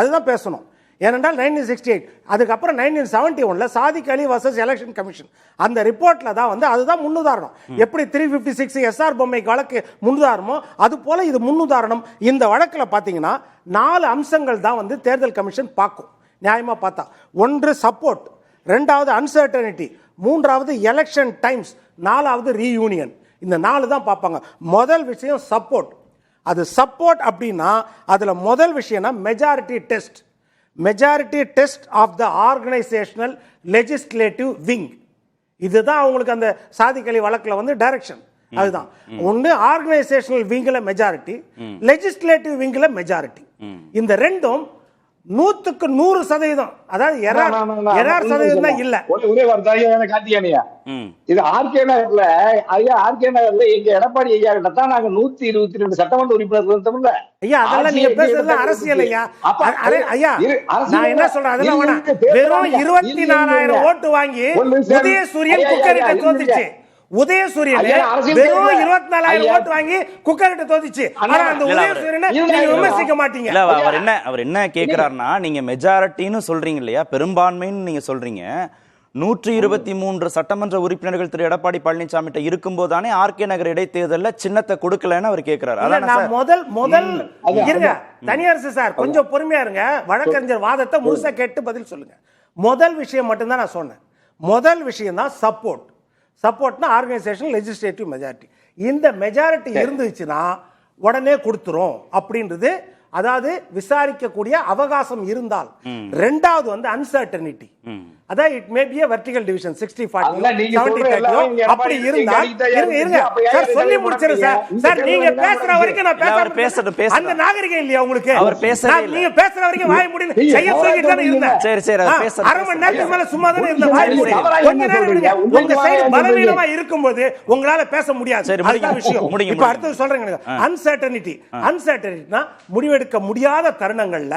அதுதான் பேசணும். ஏனென்றால் 1968 அதுக்கப்புறம் 1971 சாதிக் அலி வர்சஸ் எலெக்ஷன் கமிஷன் அந்த ரிப்போர்ட்ல தான் வந்து அதுதான் முன்னுதாரணம். எப்படி 356 எஸ்ஆர் பொம்மை வழக்கு முன்னுதாரணமோ அது போல இது முன்னுதாரணம். இந்த வழக்கில் பார்த்தீங்கன்னா 4 அம்சங்கள் தான் வந்து தேர்தல் கமிஷன் பார்க்கும் நியாயமா பார்த்தா. ஒன்று சப்போர்ட், ரெண்டாவது அன்சர்டனிட்டி, மூன்றாவது எலெக்ஷன் டைம்ஸ், நாலாவது ரீயூனியன். இந்த 4 தான் பார்ப்பாங்க. முதல் விஷயம் சப்போர்ட். அது சப்போர்ட் அப்படின்னா அதுல முதல் விஷயம்னா majority test. Majority test of the organisational legislative wing. இதுதான் அவங்களுக்கு அந்த சாதிக்கலி வழக்கில் வந்து டைரக்ஷன். அதுதான் ஒன்று ஆர்கனைசேஷனல் விங்கில் மெஜாரிட்டி, லெஜிஸ்லேட்டிவ் விங்கில் மெஜாரிட்டி. இந்த ரெண்டும் 100க்கு 100%, அதாவது 100% தான் இல்ல. ஒரே வார்த்தை கார்த்திகேயன், இது ஆர்கே நகர்ல எங்க எடப்பாடி ஐயா கிட்ட தான் நாங்க 122 சட்டமன்ற உறுப்பினர்கள் இருந்தோம்ல. ஐயா அதெல்லாம் நீங்க பேசுறது அரசியல் ஐயா. ஐயா நான் என்ன சொல்றேன், அதெல்லாம் வேணாம். வெறும் 24,000 ஓட்டு வாங்கி உதயசூரியன் குக்கரிட்ட தோத்துச்சு. உதயசூரியன் வெறும் 24,000 ஓட்டு வாங்கி குக்கரிட்ட தோத்துச்சு. ஆனா அந்த உதயசூரியனை நீங்க விமர்சிக்க மாட்டீங்க. இல்ல, அவர் என்ன கேக்குறாருன்னா, நீங்க மெஜாரிட்டின்னு சொல்றீங்க இல்லையா, பெரும்பான்மைன்னு நீங்க சொல்றீங்க. 123 சட்டமன்ற உறுப்பினர்கள் திரு எடப்பாடி பழனிசாமி கிட்ட இருக்கும்போது தானே ஆர்கே நகர் இடைத்தேர்தலில் சின்னத்தை கொடுக்கலன்னு அவர் கேட்கிறாரு. முதல் இருங்க தனியரசு சார், கொஞ்சம் பொறுமையா இருங்க. வழக்கறிஞர் வாதத்தை முழுசா கேட்டு பதில் சொல்லுங்க. முதல் விஷயம் மட்டும்தான் நான் சொன்னேன். முதல் விஷயம் தான் சப்போர்ட். சப்போர்ட்னா ஆர்கனைசேஷன் லெஜிஸ்லேட்டிவ் மெஜாரிட்டி. இந்த மெஜாரிட்டி இருந்துச்சுன்னா உடனே கொடுத்துரும் அப்படின்றது, அதாவது விசாரிக்கக்கூடிய அவகாசம் இருந்தால். ரெண்டாவது வந்து அன்சர்டனிட்டி, அதான் it may be a vertical division 60-40 70-30 அப்படி இருந்தால். இருங்க சார், சொல்லி முடிச்சிருங்க சார். சார் நீங்க பேசுற வரைக்கும் நான் பேச அந்த நாகரிகம் இல்லையா உங்களுக்கு? அவர் பேசவே இல்ல. நீங்க பேசுற வரைக்கும் வாய் மூடி செய்ய சொல்லிட்டு தானே இருந்தேன். சரி அவர் பேச அரை மணி நேரத்துக்கு மேல சும்மா தானே இருந்த. வாய் மூடி கொஞ்ச நேரம் விடுங்க. உங்க சைடு பலவீனமா இருக்கும்போது உங்களால பேச முடியாது. அதுதான் விஷயம். இப்ப அடுத்து சொல்றேங்க, அன்சர்டனிட்டினா முடிவெடுக்க முடியாத தருணங்கள்ல,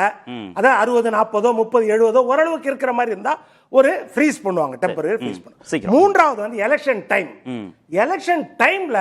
அதாவது 60 40 30 70 ஓரளவுக்கு இருக்கிற மாதிரி இருந்தா ஒரு ஃப்ரீஸ் பண்ணுவாங்க, டெம்பரரி ஃப்ரீஸ் பண்ணுவாங்க. மூன்றாவது வந்து எலெக்ஷன் டைம். எலெக்ஷன் டைம்ல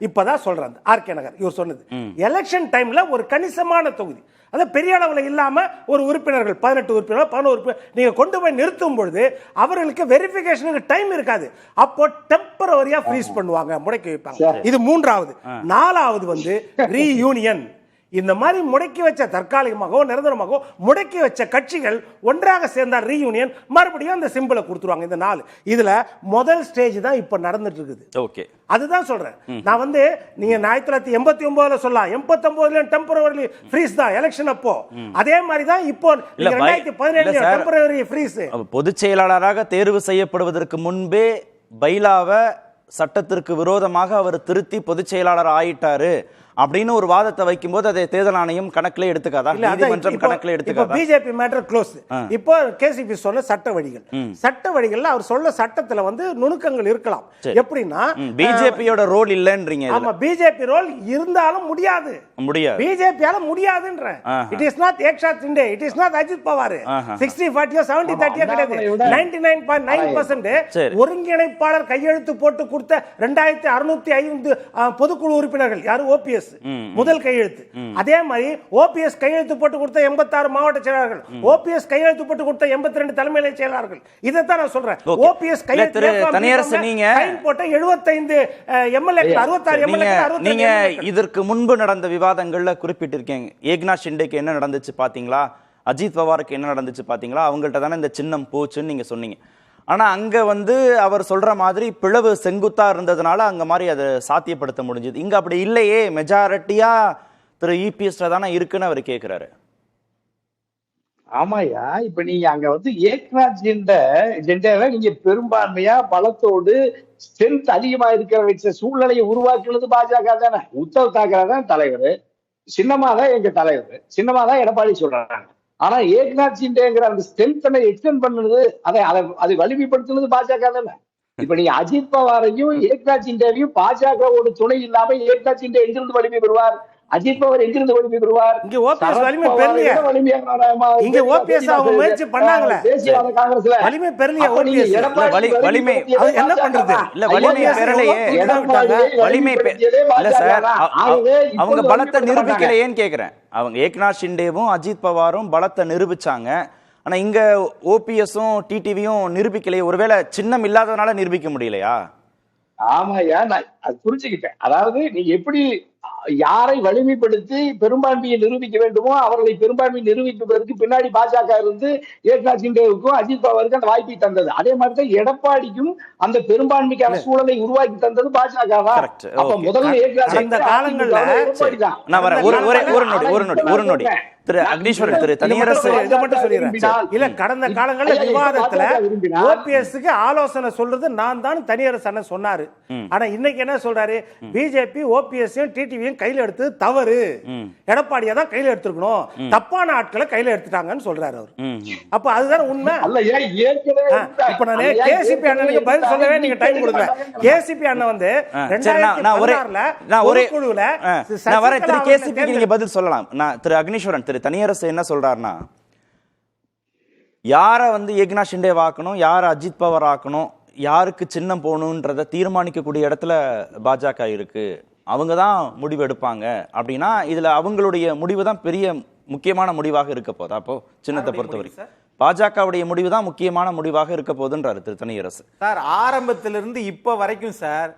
இப்பதான் சொல்றாங்க ஆர்கே நகர் இவர் சொன்னது. எலெக்ஷன் டைம்ல ஒரு கணிசமான தொகுதி, அதாவது பெரிய அளவில் இல்லாம ஒரு உறுப்பினர்கள் 18 உறுப்பினர் 11 உறுப்பினர் நீங்க கொண்டு போய் நிறுத்தும் பொழுது அவர்களுக்கு வெரிஃபிகேஷனுக்கு டைம் இருக்காது. அப்போ டெம்பரரியா ஃப்ரீஸ் பண்ணுவாங்க, முடக்கி வைப்பாங்க. இது மூன்றாவது. நாலாவது வந்து ரீயூனியன். இந்த மாதிரி முடக்கி வச்ச தற்காலிகமாகவோ நிரந்தரமாகவோ முடக்கி வச்ச கட்சிகள் ஒன்றாக சேர்ந்தால் ரீயூனியன், மறுபடியும் அந்த சிம்பிளை கொடுத்துருவாங்க. இந்த 4 இதுல முதல் ஸ்டேஜ் தான் இப்ப நடந்துட்டு இருக்குது. ஓகே, அதுதான் சொல்றேன் நான் வந்து. நீங்க 1989 சொல்லலாம், 89 டெம்பரரி ஃப்ரீஸ் தான் எலெக்ஷன் அப்போ. அதே மாதிரி தான் இப்போ 2017 டெம்பரரி ஃப்ரீஸ். பொதுச் செயலாளராக தேர்வு செய்யப்படுவதற்கு முன்பே பைலாவை சட்டத்திற்கு விரோதமாக அவர் திருத்தி பொதுச் செயலாளர் ஆயிட்டாரு அப்படின்னு ஒரு வாதத்தை வைக்கும்போது அதை தேர்தல் ஆணையம் கணக்கிலே எடுத்துக்காதா, நீதிமன்றம் கணக்கிலே எடுத்துக்காதா? BJP matter close. இப்போ கேசிபி சொல்ல சட்ட வழிகள்ல அவர் சொல்ல சட்டத்துல வந்து நுணுக்கங்கள் இருக்கலாம். எப்படின்னா பிஜேபியோட ரோல் இல்லன்றீங்க. ஆமா, பிஜேபி ரோல் இருந்தாலும் முடியாது. பிஜேபியால முடியாதுன்ற. It is not Eknath Shinde, it is not Ajit Pawar. 60-40 70-30 கிடையாது. 99.9% ஒருங்கிணைப்பாளர் கையெழுத்து போட்டு கொடுத்த 2605 பொதுக்குழு உறுப்பினர்கள் யாரு? ஓபிஎஸ். முதல் கையெழுத்து. அதே மாதிரி ஓபிஎஸ் கையெழுத்து போட்டு கொடுத்த 86 மாவட்ட செயலாளர்கள், ஓபிஎஸ் கையெழுத்து போட்டு கொடுத்த 82 தலைமை செயலாளர்கள். இதைத்தான் நான் சொல்றேன். ஓபிஎஸ் கையெழுத்து போட்ட 75 எம்எல்ஏக்கள், 66 எம்எல்ஏக்கள். நீங்க இதற்கு முன்பு நடந்த விவாதங்கள்ல குறிப்பிட்டிருக்கீங்க, ஏக்நாத் ஷிண்டேக்கு என்ன நடந்துச்சு பாத்தீங்களா, அஜித் பவாருக்கு என்ன நடந்துச்சு பாத்தீங்களா, அவங்கள்ட்ட தானே இந்த சின்னம் போச்சுன்னு நீங்க சொன்னீங்க. ஆனா அங்க அவர் சொல்ற மாதிரி பிளவு செங்குத்தா இருந்ததுனால அங்க மாதிரி அதை சாத்தியப்படுத்த முடிஞ்சது. இங்க அப்படி இல்லையே, மெஜாரிட்டியா திரு இபிஎஸ் தானே இருக்குன்னு அவர் கேட்கிறாரு. ஆமாயா, இப்ப நீங்க அங்க ஏக்நாத் ஜெண்டேவை நீங்க பெரும்பான்மையா பலத்தோடு ஸ்ட்ரென்த் அதிகமா இருக்கிற வச்ச சூழ்நிலையை உருவாக்குனது பாஜக தானே. உத்தவ் தாக்கரே தான் தலைவர், சின்னமா தான் எங்க தலைவர், சின்னமா தான் எடப்பாடி சொல்றாங்க. ஆனா ஏக்நாத் ஷிண்டேங்கிற அந்த ஸ்ட்ரென்த்தனை எக்ஸ்டெண்ட் பண்ணது, அதை வலிமைப்படுத்தினது பாஜக தானே. இப்ப நீங்க அஜித் பவாரையும் ஏக்நாத் ஷிண்டேவையும் பாஜகவோட துணை இல்லாம ஏக்நாத் ஷிண்டே எங்கிருந்து வலிமை பெறுவார், அஜித் பவார் எங்கிருந்து வலிமை பெறுவார்? இங்க ஓபிஎஸ் வலிமை பெறலையே, இங்க ஓபிஎஸ் அவங்க முயற்சி பண்ணாங்களே, தேசியவாத காங்கிரஸ்ல வலிமை பெறலையே. ஓபிஎஸ் வலிமை என்ன பண்றது? இல்ல வலிமை பெறலையே, வலிமை இல்ல சார், அவங்க பலத்தை நிரூபிக்கலையேன்னு கேக்குறேன். அவங்க ஏக்நாத் ஷிண்டேவும் அஜித் பவாரும் பலத்தை நிரூபிச்சாங்க. ஆனா இங்க ஓபிஎஸும் டிடிவியும் நிரூபிக்கலையே. ஒருவேளை சின்னம் இல்லாததுனால நிரூபிக்க முடியலையா? ஆமாயா, நான் அது புரிஞ்சுக்கிட்டேன். அதாவது நீங்க எப்படி யாரை வலிமைப்படுத்தி பெரும்பான்மையை நிரூபிக்க வேண்டுமோ அவர்களை பெரும்பான்மையை நிரூபிப்பதற்கு பின்னாடி பாஜக இருந்து ஏக்நாத் ஷிண்டேவுக்கும் அஜித் பவாருக்கு அந்த வாய்ப்பை தந்தது. அதே மாதிரிதான் எடப்பாடிக்கும் அந்த பெரும்பான்மைக்கான சூழலை உருவாக்கி தந்தது பாஜக தான். அப்ப முதல்ல ஒரு நொடி திரு அக்னீஸ்வரன், திரு தனியரசு இல்ல, கடந்த காலங்களில் விவாதத்துல ஓபிஎஸ்க்கு ஆலோசனை சொல்றது நான் தான் தனியரசு அண்ணன் சொன்னாரு. ஆனா இன்னைக்கு என்ன சொல்றாரு, பிஜேபி ஓபிஎஸ்ஸையும் டிடிவியும் கையில எடுத்து தவறு, எடப்பாடியா தான் கையில எடுத்துக்கணும், தப்பான ஆட்களை கையில எடுத்துட்டாங்கன்னு சொல்றாரு அவர். அப்ப அதுதான் உண்மை. இப்ப நான் கேசிபி அண்ணனுக்கு பதில் சொல்லவே நீங்க டைம் கொடுக்கல. கேசிபி அண்ணன் 2016 குழுவுல திரு கேசிபிக்கு நீங்க பதில் சொல்லலாம். நான் திரு அக்னீஸ்வரன், திரு தனியரசு என்ன சொல்றாருன்னா, யார ஏக்நாத் ஷிண்டே ஆக்கணும், யார அஜித் பவார் ஆக்கணும், யாருக்கு சின்னம் போகணுன்றத தீர்மானிக்கக்கூடிய இடத்துல பாஜக இருக்கு, அவங்க தான் முடிவு எடுப்பாங்க அப்படின்னா இதுல அவங்களுடைய முடிவு தான் பெரிய முக்கியமான முடிவாக இருக்க போதா? அப்போ சின்னத்தை பொறுத்தவரைக்கும் பாஜகவுடைய முடிவு தான் முக்கியமான முடிவாக இருக்க போகுதுன்றாரு திரு தனியரசு. சார், ஆரம்பத்திலிருந்து இப்ப வரைக்கும் சார்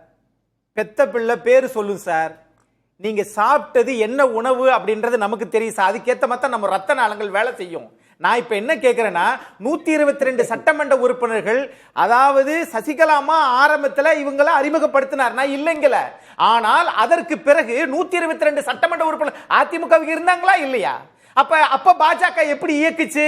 பெத்த பிள்ளை பேரு சொல்லும் சார், நீங்க சாப்பிட்டது என்ன உணவு அப்படின்றது நமக்கு தெரியும் சார். அதுக்கேற்ற மாதிரி நம்ம ரத்த நாளங்கள் வேலை செய்யும். நான் இப்ப என்ன கேட்கிறேன்னா, 122 சட்டமன்ற உறுப்பினர்கள், அதாவது சசிகலாமா ஆரம்பத்துல இவங்களை அறிமுகப்படுத்தினார், நான் இல்லைங்கல. ஆனால் அதற்கு பிறகு 122 சட்டமன்ற உறுப்பினர் அதிமுக இருந்தாங்களா இல்லையா? அப்ப பாஜக எப்படி இயக்குச்சு?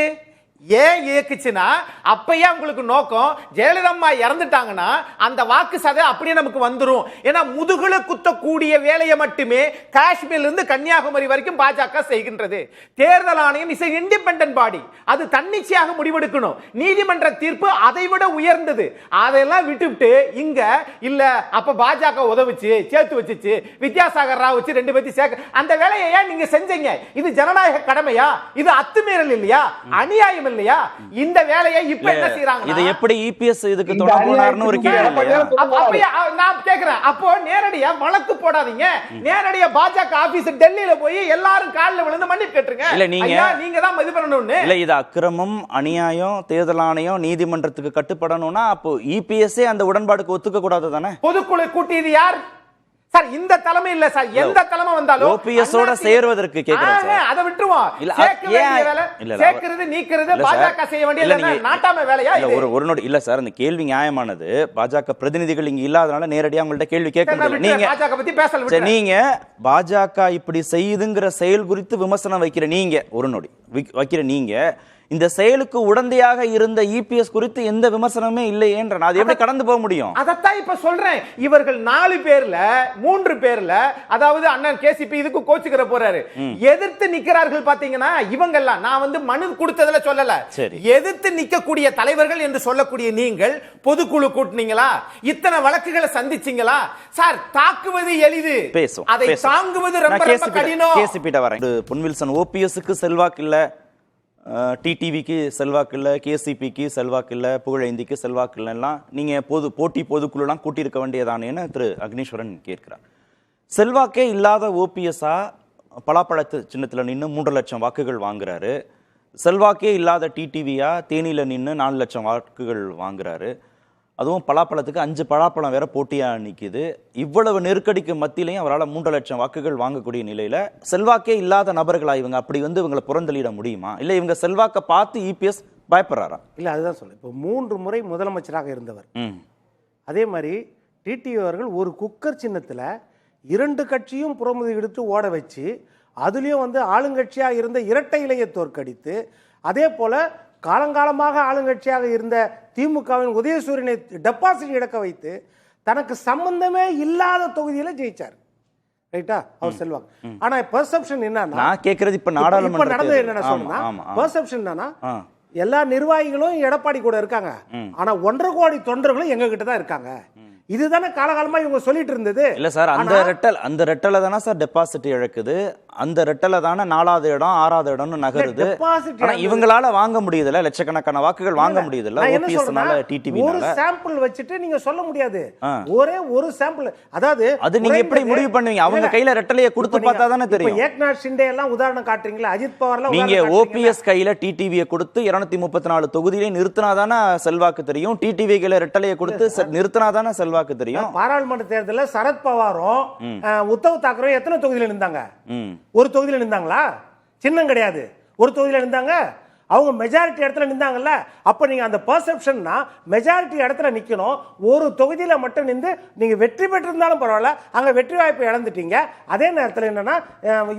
ஏன் இயக்குச்சுன்னா, அப்பயே உங்களுக்கு நோக்கம், ஜெயலலிதா இறந்துட்டாங்கன்னா அந்த வாக்கு சதை அப்படியே நமக்கு வந்துரும். ஏன்னா முதுகுல குத்தக்கூடிய வேலையை மட்டுமே காஷ்மீர்ல இருந்து கன்னியாகுமரி வரைக்கும் பாஜக செய்கின்றது. தேர்தல் ஆணையம் இஸ் இண்டிபெண்டன்ட் பாடி, அது தன்னிச்சையாக முடிவெடுக்கணும். நீதிமன்ற தீர்ப்பு அதை விட உயர்ந்தது. அதெல்லாம் விட்டுவிட்டு இங்க இல்ல, அப்ப பாஜக உதவுச்சு, சேர்த்து வச்சுச்சு, வித்யாசாகர் ராவ் வச்சு 2 பேர்த்தையும் சேர்க்க, அந்த வேலையை ஏன் நீங்க செஞ்சீங்க? இது ஜனநாயக கடமையா? இது அத்துமீறல் இல்லையா? அநியாயம் இல்லையா? இந்த வேலையை இப்ப என்ன செய்றாங்க? இது எப்படி இபிஎஸ் இதுக்கு தொட போனார்னு ஒரு கேள்வி இல்லையா? அப்ப நான் கேக்குறேன், அப்போ நேரடியா வழக்கு போடாதீங்க, நேரடியா பாஜக ஆபீஸ் டெல்லியில போய் எல்லாரும் கால்ல விழுந்து மன்னிப்பு கேட்டுருங்க. இல்ல, நீங்க தான் இது பண்ணணும்னு இல்ல, இது அக்கிரமம், அநியாயம், தேர்தல் ஆணையம் நீதிமன்றத்துக்கு கட்டுப்படணும்னா அப்போ இபிஎஸ்ஏ அந்த உடன்பாடுக்கு ஒத்துக்க கூடாது தானே? பொதுக்குழு கூட்டியது யார் சார்? இந்த தலைமை இல்ல சார், எந்த தலைமை வந்தாலும் ஓபிஎஸ் ஓட சேர்வதற்கு கேக்குறேன் சார். அத விட்டுருவோம். சேர்க்கிறது நீக்கிறது பாஜக செய்ய வேண்டியது நாட்டாம வேலையா? ஒரு நோடி இல்ல சார், அந்த கேள்வி நியாயமானது. பாஜக பிரதிநிதிகள் இங்க இல்லாதனால நேரடியா உங்கள்ட்ட கேள்வி கேட்க முடியல. நீங்க பாஜக பத்தி பேசல, நீங்க பாஜக இப்படி செய்யுதுங்கிற செயல் குறித்து விமர்சனம் வைக்கிற நீங்க, ஒரு நோடி வைக்கிற நீங்க, இந்த செயலுக்கு உடந்தையாக இருந்த இபிஎஸ் குறித்து எந்த விமர்சனமே இல்லையேன்ற அது எப்படி கடந்து போக முடியும்? அதத்தான் இப்ப சொல்றேன். இவர்கள் 4 பேர்ல 3 பேர்ல, அதாவது அண்ணன் கேசிபி இதுக்கு கோச்சுக்கிற போறாரு, எதிர்த்து நிக்கிறார்கள். பாத்தீங்கன்னா இவங்க எல்லாம் நான் மனு கொடுத்ததுல சொல்லல, எதிர்த்து நிக்கக்கூடிய தலைவர்கள் என்று சொல்லக்கூடிய நீங்கள் பொதுக்குழு கூட்டினீங்களா? இத்தனை வழக்குகளை சந்திச்சீங்களா? சார், தாக்குவது எளிது, பேசும், அதை தாங்குவது ரொம்ப ரொம்ப கடினம். கேசிபி வரேன். பொன்வில்சன் ஓபிஎஸ்க்கு செல்வாக்கு இல்ல, டிடிவிக்கு செல்வாக்கு இல்லை, கேசிபிக்கு செல்வாக்கு இல்லை, புகழேந்திக்கு செல்வாக்கு இல்லைன்னா நீங்க போட்டி பொதுக்குழுலாம் கூட்டியிருக்க வேண்டியதானேன்னு திரு அக்னீஸ்வரன் கேட்கிறார். செல்வாக்கே இல்லாத ஓபிஎஸ்ஆ பலாப்பழத்து சின்னத்தில் நின்று 3 லட்சம் வாக்குகள் வாங்குறாரு. செல்வாக்கே இல்லாத டிடிவியா தேனியில் நின்று 4 லட்சம் வாக்குகள் வாங்குறாரு. அதுவும் பலாப்பழத்துக்கு 5 பலாப்பழம் வேற போட்டியா நிற்கிது. இவ்வளவு நெருக்கடிக்கு மத்தியிலையும் அவரால் 3 லட்சம் வாக்குகள் வாங்கக்கூடிய நிலையில செல்வாக்கே இல்லாத நபர்களா இவங்க அப்படி இவங்களை புறந்தள்ளிட முடியுமா? இல்ல இவங்க செல்வாக்கை பார்த்து இபிஎஸ் பயப்படுறாரா? இல்ல அதுதான் சொல்ல. இப்போ 3 முறை முதலமைச்சராக இருந்தவர். அதே மாதிரி டிடிவி அவர்கள் ஒரு குக்கர் சின்னத்தில் 2 கட்சியும் புறமுதுகு எடுத்து ஓட வச்சு அதுலேயும் ஆளுங்கட்சியாக இருந்த இரட்டை இலையை தோற்கடித்து, அதே போல காலங்காலமாக ஆளுங்கட்சியாக இருந்த திமுகவின் உதயசூரியனை டெபாசிட் இழக்க வைத்து தனக்கு சம்பந்தமே இல்லாத தொகுதியில் ஜெயிச்சார். ரைட்டா? அவர் செல்வாங்க. ஆனா பெர்செப்ஷன் என்னன்னா, நான் கேக்குறது இப்ப நாடாளுமன்ற நடந்தது என்னன்னா சொன்னா, பெர்செப்ஷன் என்னன்னா எல்லா நிர்வாகிகளும் எடப்பாடி கூட இருக்காங்க, ஆனா 1.5 கோடி தொண்டர்களும் எங்க கிட்ட தான் இருக்காங்க. இதுதானே காலகாலமா இவங்க சொல்லிட்டு இருந்தது. இல்ல சார், அந்த ரெட்டலை தானே சார் டெபாசிட் இழக்குது. அந்த ரெட்டலை தானே 4வது இடம் 6வது இடம்னு நகருது. இவங்களால வாங்க முடியுதுல, லட்சக்கணக்கான வாக்குகள் வாங்க முடியுதுல ஓபிஎஸ்னால டிடிவினால. ஒரு சாம்பிள் வச்சிட்டு நீங்க சொல்ல முடியாது. ஒரே ஒரு சாம்பிள். அதாவது அது நீங்க எப்படி முடிவு பண்ணுவீங்க? அவங்க கையில ரெட்டலையை கொடுத்து பார்த்தா தானே தெரியும். ஏக்நாத் ஷிண்டே எல்லாம் உதாரணம் காட்டுறீங்களா? அஜித் பவார் எல்லாம் நீங்க ஓபிஎஸ் கையில டிடிவியை கொடுத்து 234 தொகுதியிலே நிறுத்தினாதானே செல்வாக்கு தெரியும். டிடிவி கையில ரெட்டலையை கொடுத்து நிறுத்தினாதானே செல்வாக்கு தெரியும். பாராளுமன்ற தேர்தலில் சரத்பவாரும் உத்தவ் தாக்கரே எத்தனை தொகுதியில் இருந்தாங்க? ஒரு தொகுதியில் நின்றாங்களா? சின்னம் கிடையாது, ஒரு தொகுதியில் நின்றாங்க. அவங்க மெஜாரிட்டி இடத்துல நின்றாங்கல்ல. அப்ப நீங்க அந்த பெர்செப்ஷன்னா மெஜாரிட்டி இடத்துல நிக்கணும். ஒரு தொகுதியில மட்டும் நின்று நீங்க வெற்றி பெற்றிருந்தாலும் பரவாயில்ல, அங்க வெற்றி வாய்ப்பை இழந்துட்டீங்க. அதே நேரத்தில் என்னன்னா,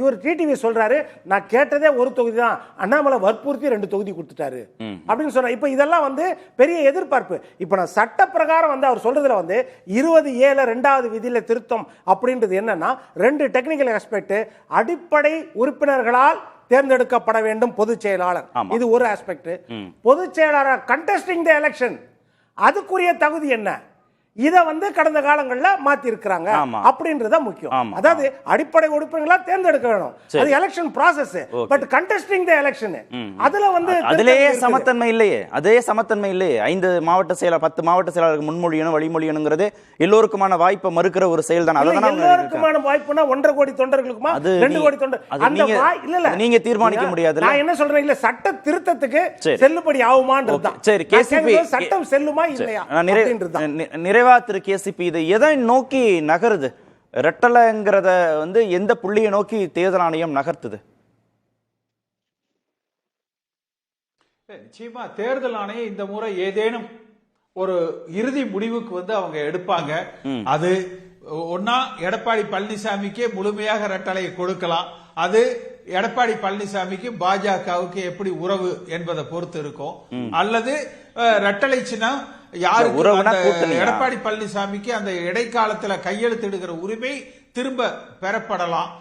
இவர் டிடிவி சொல்றாரு, நான் கேட்டதே ஒரு தொகுதி தான், அண்ணாமலை வற்புறுத்தி 2 தொகுதி கொடுத்துட்டாரு அப்படின்னு சொன்னா. இப்ப இதெல்லாம் பெரிய எதிர்பார்ப்பு. இப்ப நான் சட்ட பிரகாரம் அவர் சொல்றதுல 20(7) 2வது விதியில திருத்தம் அப்படின்றது என்னன்னா, 2 டெக்னிக்கல் ஆஸ்பெக்ட். அடிப்படை உறுப்பினர்களால் தேர்ந்தெடுக்கப்பட வேண்டும் பொதுச் செயலாளர். இது ஒரு ஆஸ்பெக்ட். பொதுச் செயலாளர் கண்டெஸ்டிங் தி எலெக்ஷன், அதுக்குரிய தகுதி என்ன? இத கடந்த காலங்களில் மாத்தி இருக்கிறாங்க அப்படின்றத முக்கியம். அதாவது அடிப்படை உறுப்பினர்களா தேர்ந்தெடுக்க வேணும், அது election process. But contesting the election அதுல அதிலேயே சமத்தன்மை இல்லையே. அதே சமத்தன்மை இல்லையே. 5 மாவட்ட செயலர் 10 மாவட்ட செயலாளருக்கு முன்மொழியணும் வழிமொழியணுங்கிறது எல்லோருக்குமான வாய்ப்பை மறுக்கிற ஒரு செயல் தான். எல்லோருக்குமான வாய்ப்புனா 1.5 கோடி தொண்டர்களுக்குமா 2 கோடி தொண்டர் இல்ல நீங்க தீர்மானிக்க முடியாது. நான் என்ன சொல்றேன், இல்ல சட்ட திருத்தத்துக்கு செல்லுபடி ஆகுமான்றதுதான். சரி, கேசிபி சட்டம் செல்லுமா இல்லையா நிறைவேற்ற திரு கேசிபி இது எதை நோக்கி நகருது? ரெட்டலைங்கிறத எந்த புள்ளியை நோக்கி தேர்தல் ஆணையம் நகர்த்துது? நிச்சயமா தேர்தல் ஆணையம் இந்த முறை ஏதேனும் ஒரு இறுதி முடிவுக்கு அவங்க எடுப்பாங்க. அது ஒன்னா எடப்பாடி பழனிசாமிக்கே முழுமையாக ரெட்டலையை கொடுக்கலாம். அது எடப்பாடி பழனிசாமிக்கு பாஜகவுக்கு எப்படி உறவு என்பதை பொறுத்து இருக்கும். அல்லது ரெட்டலை சின்னம் யாருக்கு, எடப்பாடி பழனிசாமிக்கு அந்த இடைக்காலத்துல கையெழுத்திடுகிற உரிமை திரும்ப பெறப்படலாம்.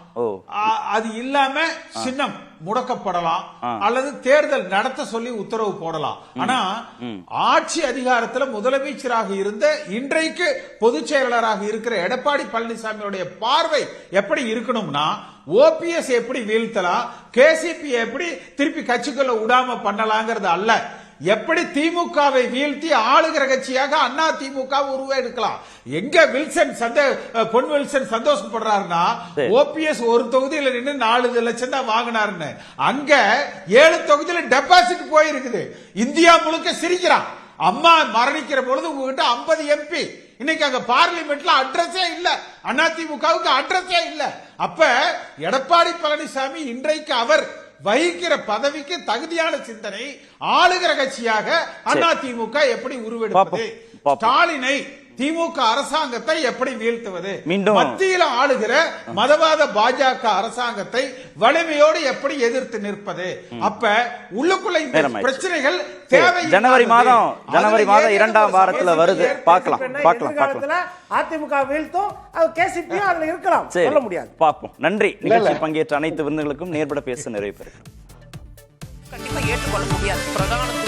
அது இல்லாம சின்னம் முடக்கப்படலாம், அல்லது தேர்தல் நடத்த சொல்லி உத்தரவு போடலாம். ஆனா ஆட்சி அதிகாரத்தில் முதலமைச்சராக இருந்த இன்றைக்கு பொதுச் செயலாளராக இருக்கிற எடப்பாடி பழனிசாமியுடைய பார்வை எப்படி இருக்கணும்னா, ஓபிஎஸ் எப்படி வீழ்த்தலாம், கேசிபி எப்படி திருப்பி கட்சிக்குள்ள விடாம பண்ணலாங்கிறது அல்ல, எப்படி திமுகவை வீழ்த்தி ஆளுகிற கட்சியாக அண்ணா திமுக உருவெடுக்கலாம். எங்க பொன் வில்சன் சந்தோஷப்படுறாருன்னா, ஓபிஎஸ் ஒரு தொகுதியில நின்று 4 லட்சம் தான் வாங்கினாருன்னு, அங்க 7 தொகுதியில டெபாசிட் போயிருக்குது. இந்தியா முழுக்க சிரிக்கிறான். அம்மா மரணிக்கிற பொழுது உங்ககிட்ட 50 எம்பி, இன்னைக்கு அங்க பார்லிமெண்ட்ல அட்ரஸே இல்ல, அதிமுகவுக்கு அட்ரஸே இல்ல. அப்ப எடப்பாடி பழனிசாமி இன்றைக்கு அவர் வகிக்கிற பதவிக்கு தகுதியான சிந்தனை ஆளுகிற கட்சியாக அதிமுக எப்படி உருவெடுப்பது, ஸ்டாலினை திமுக அரசாங்கத்தை எப்படி வீழ்த்துவது, மத்தியில் ஆளுகிற மதவாத பாஜக அரசாங்கத்தை வலிமையோடு எப்படி எதிர்த்து நிற்பது. அப்ப உள்ளுக்குள்ள பிரச்சனைகள் ஜனவரி மாதம் 2ஆம் வாரத்துல வருது. பார்க்கலாம். அதிமுக வீழ்த்தும், கேசிபி அதுல இருக்கலாம், சொல்ல முடியாது. பார்ப்போம். நன்றி. நிகழ்ச்சியில் பங்கேற்ற அனைத்து விருந்துகளுக்கும் நேர்பட பேச நிறைவு பெறுகிறோம். கண்டிப்பா ஏற்றுக்கொள்ள முடியாது. பிரதான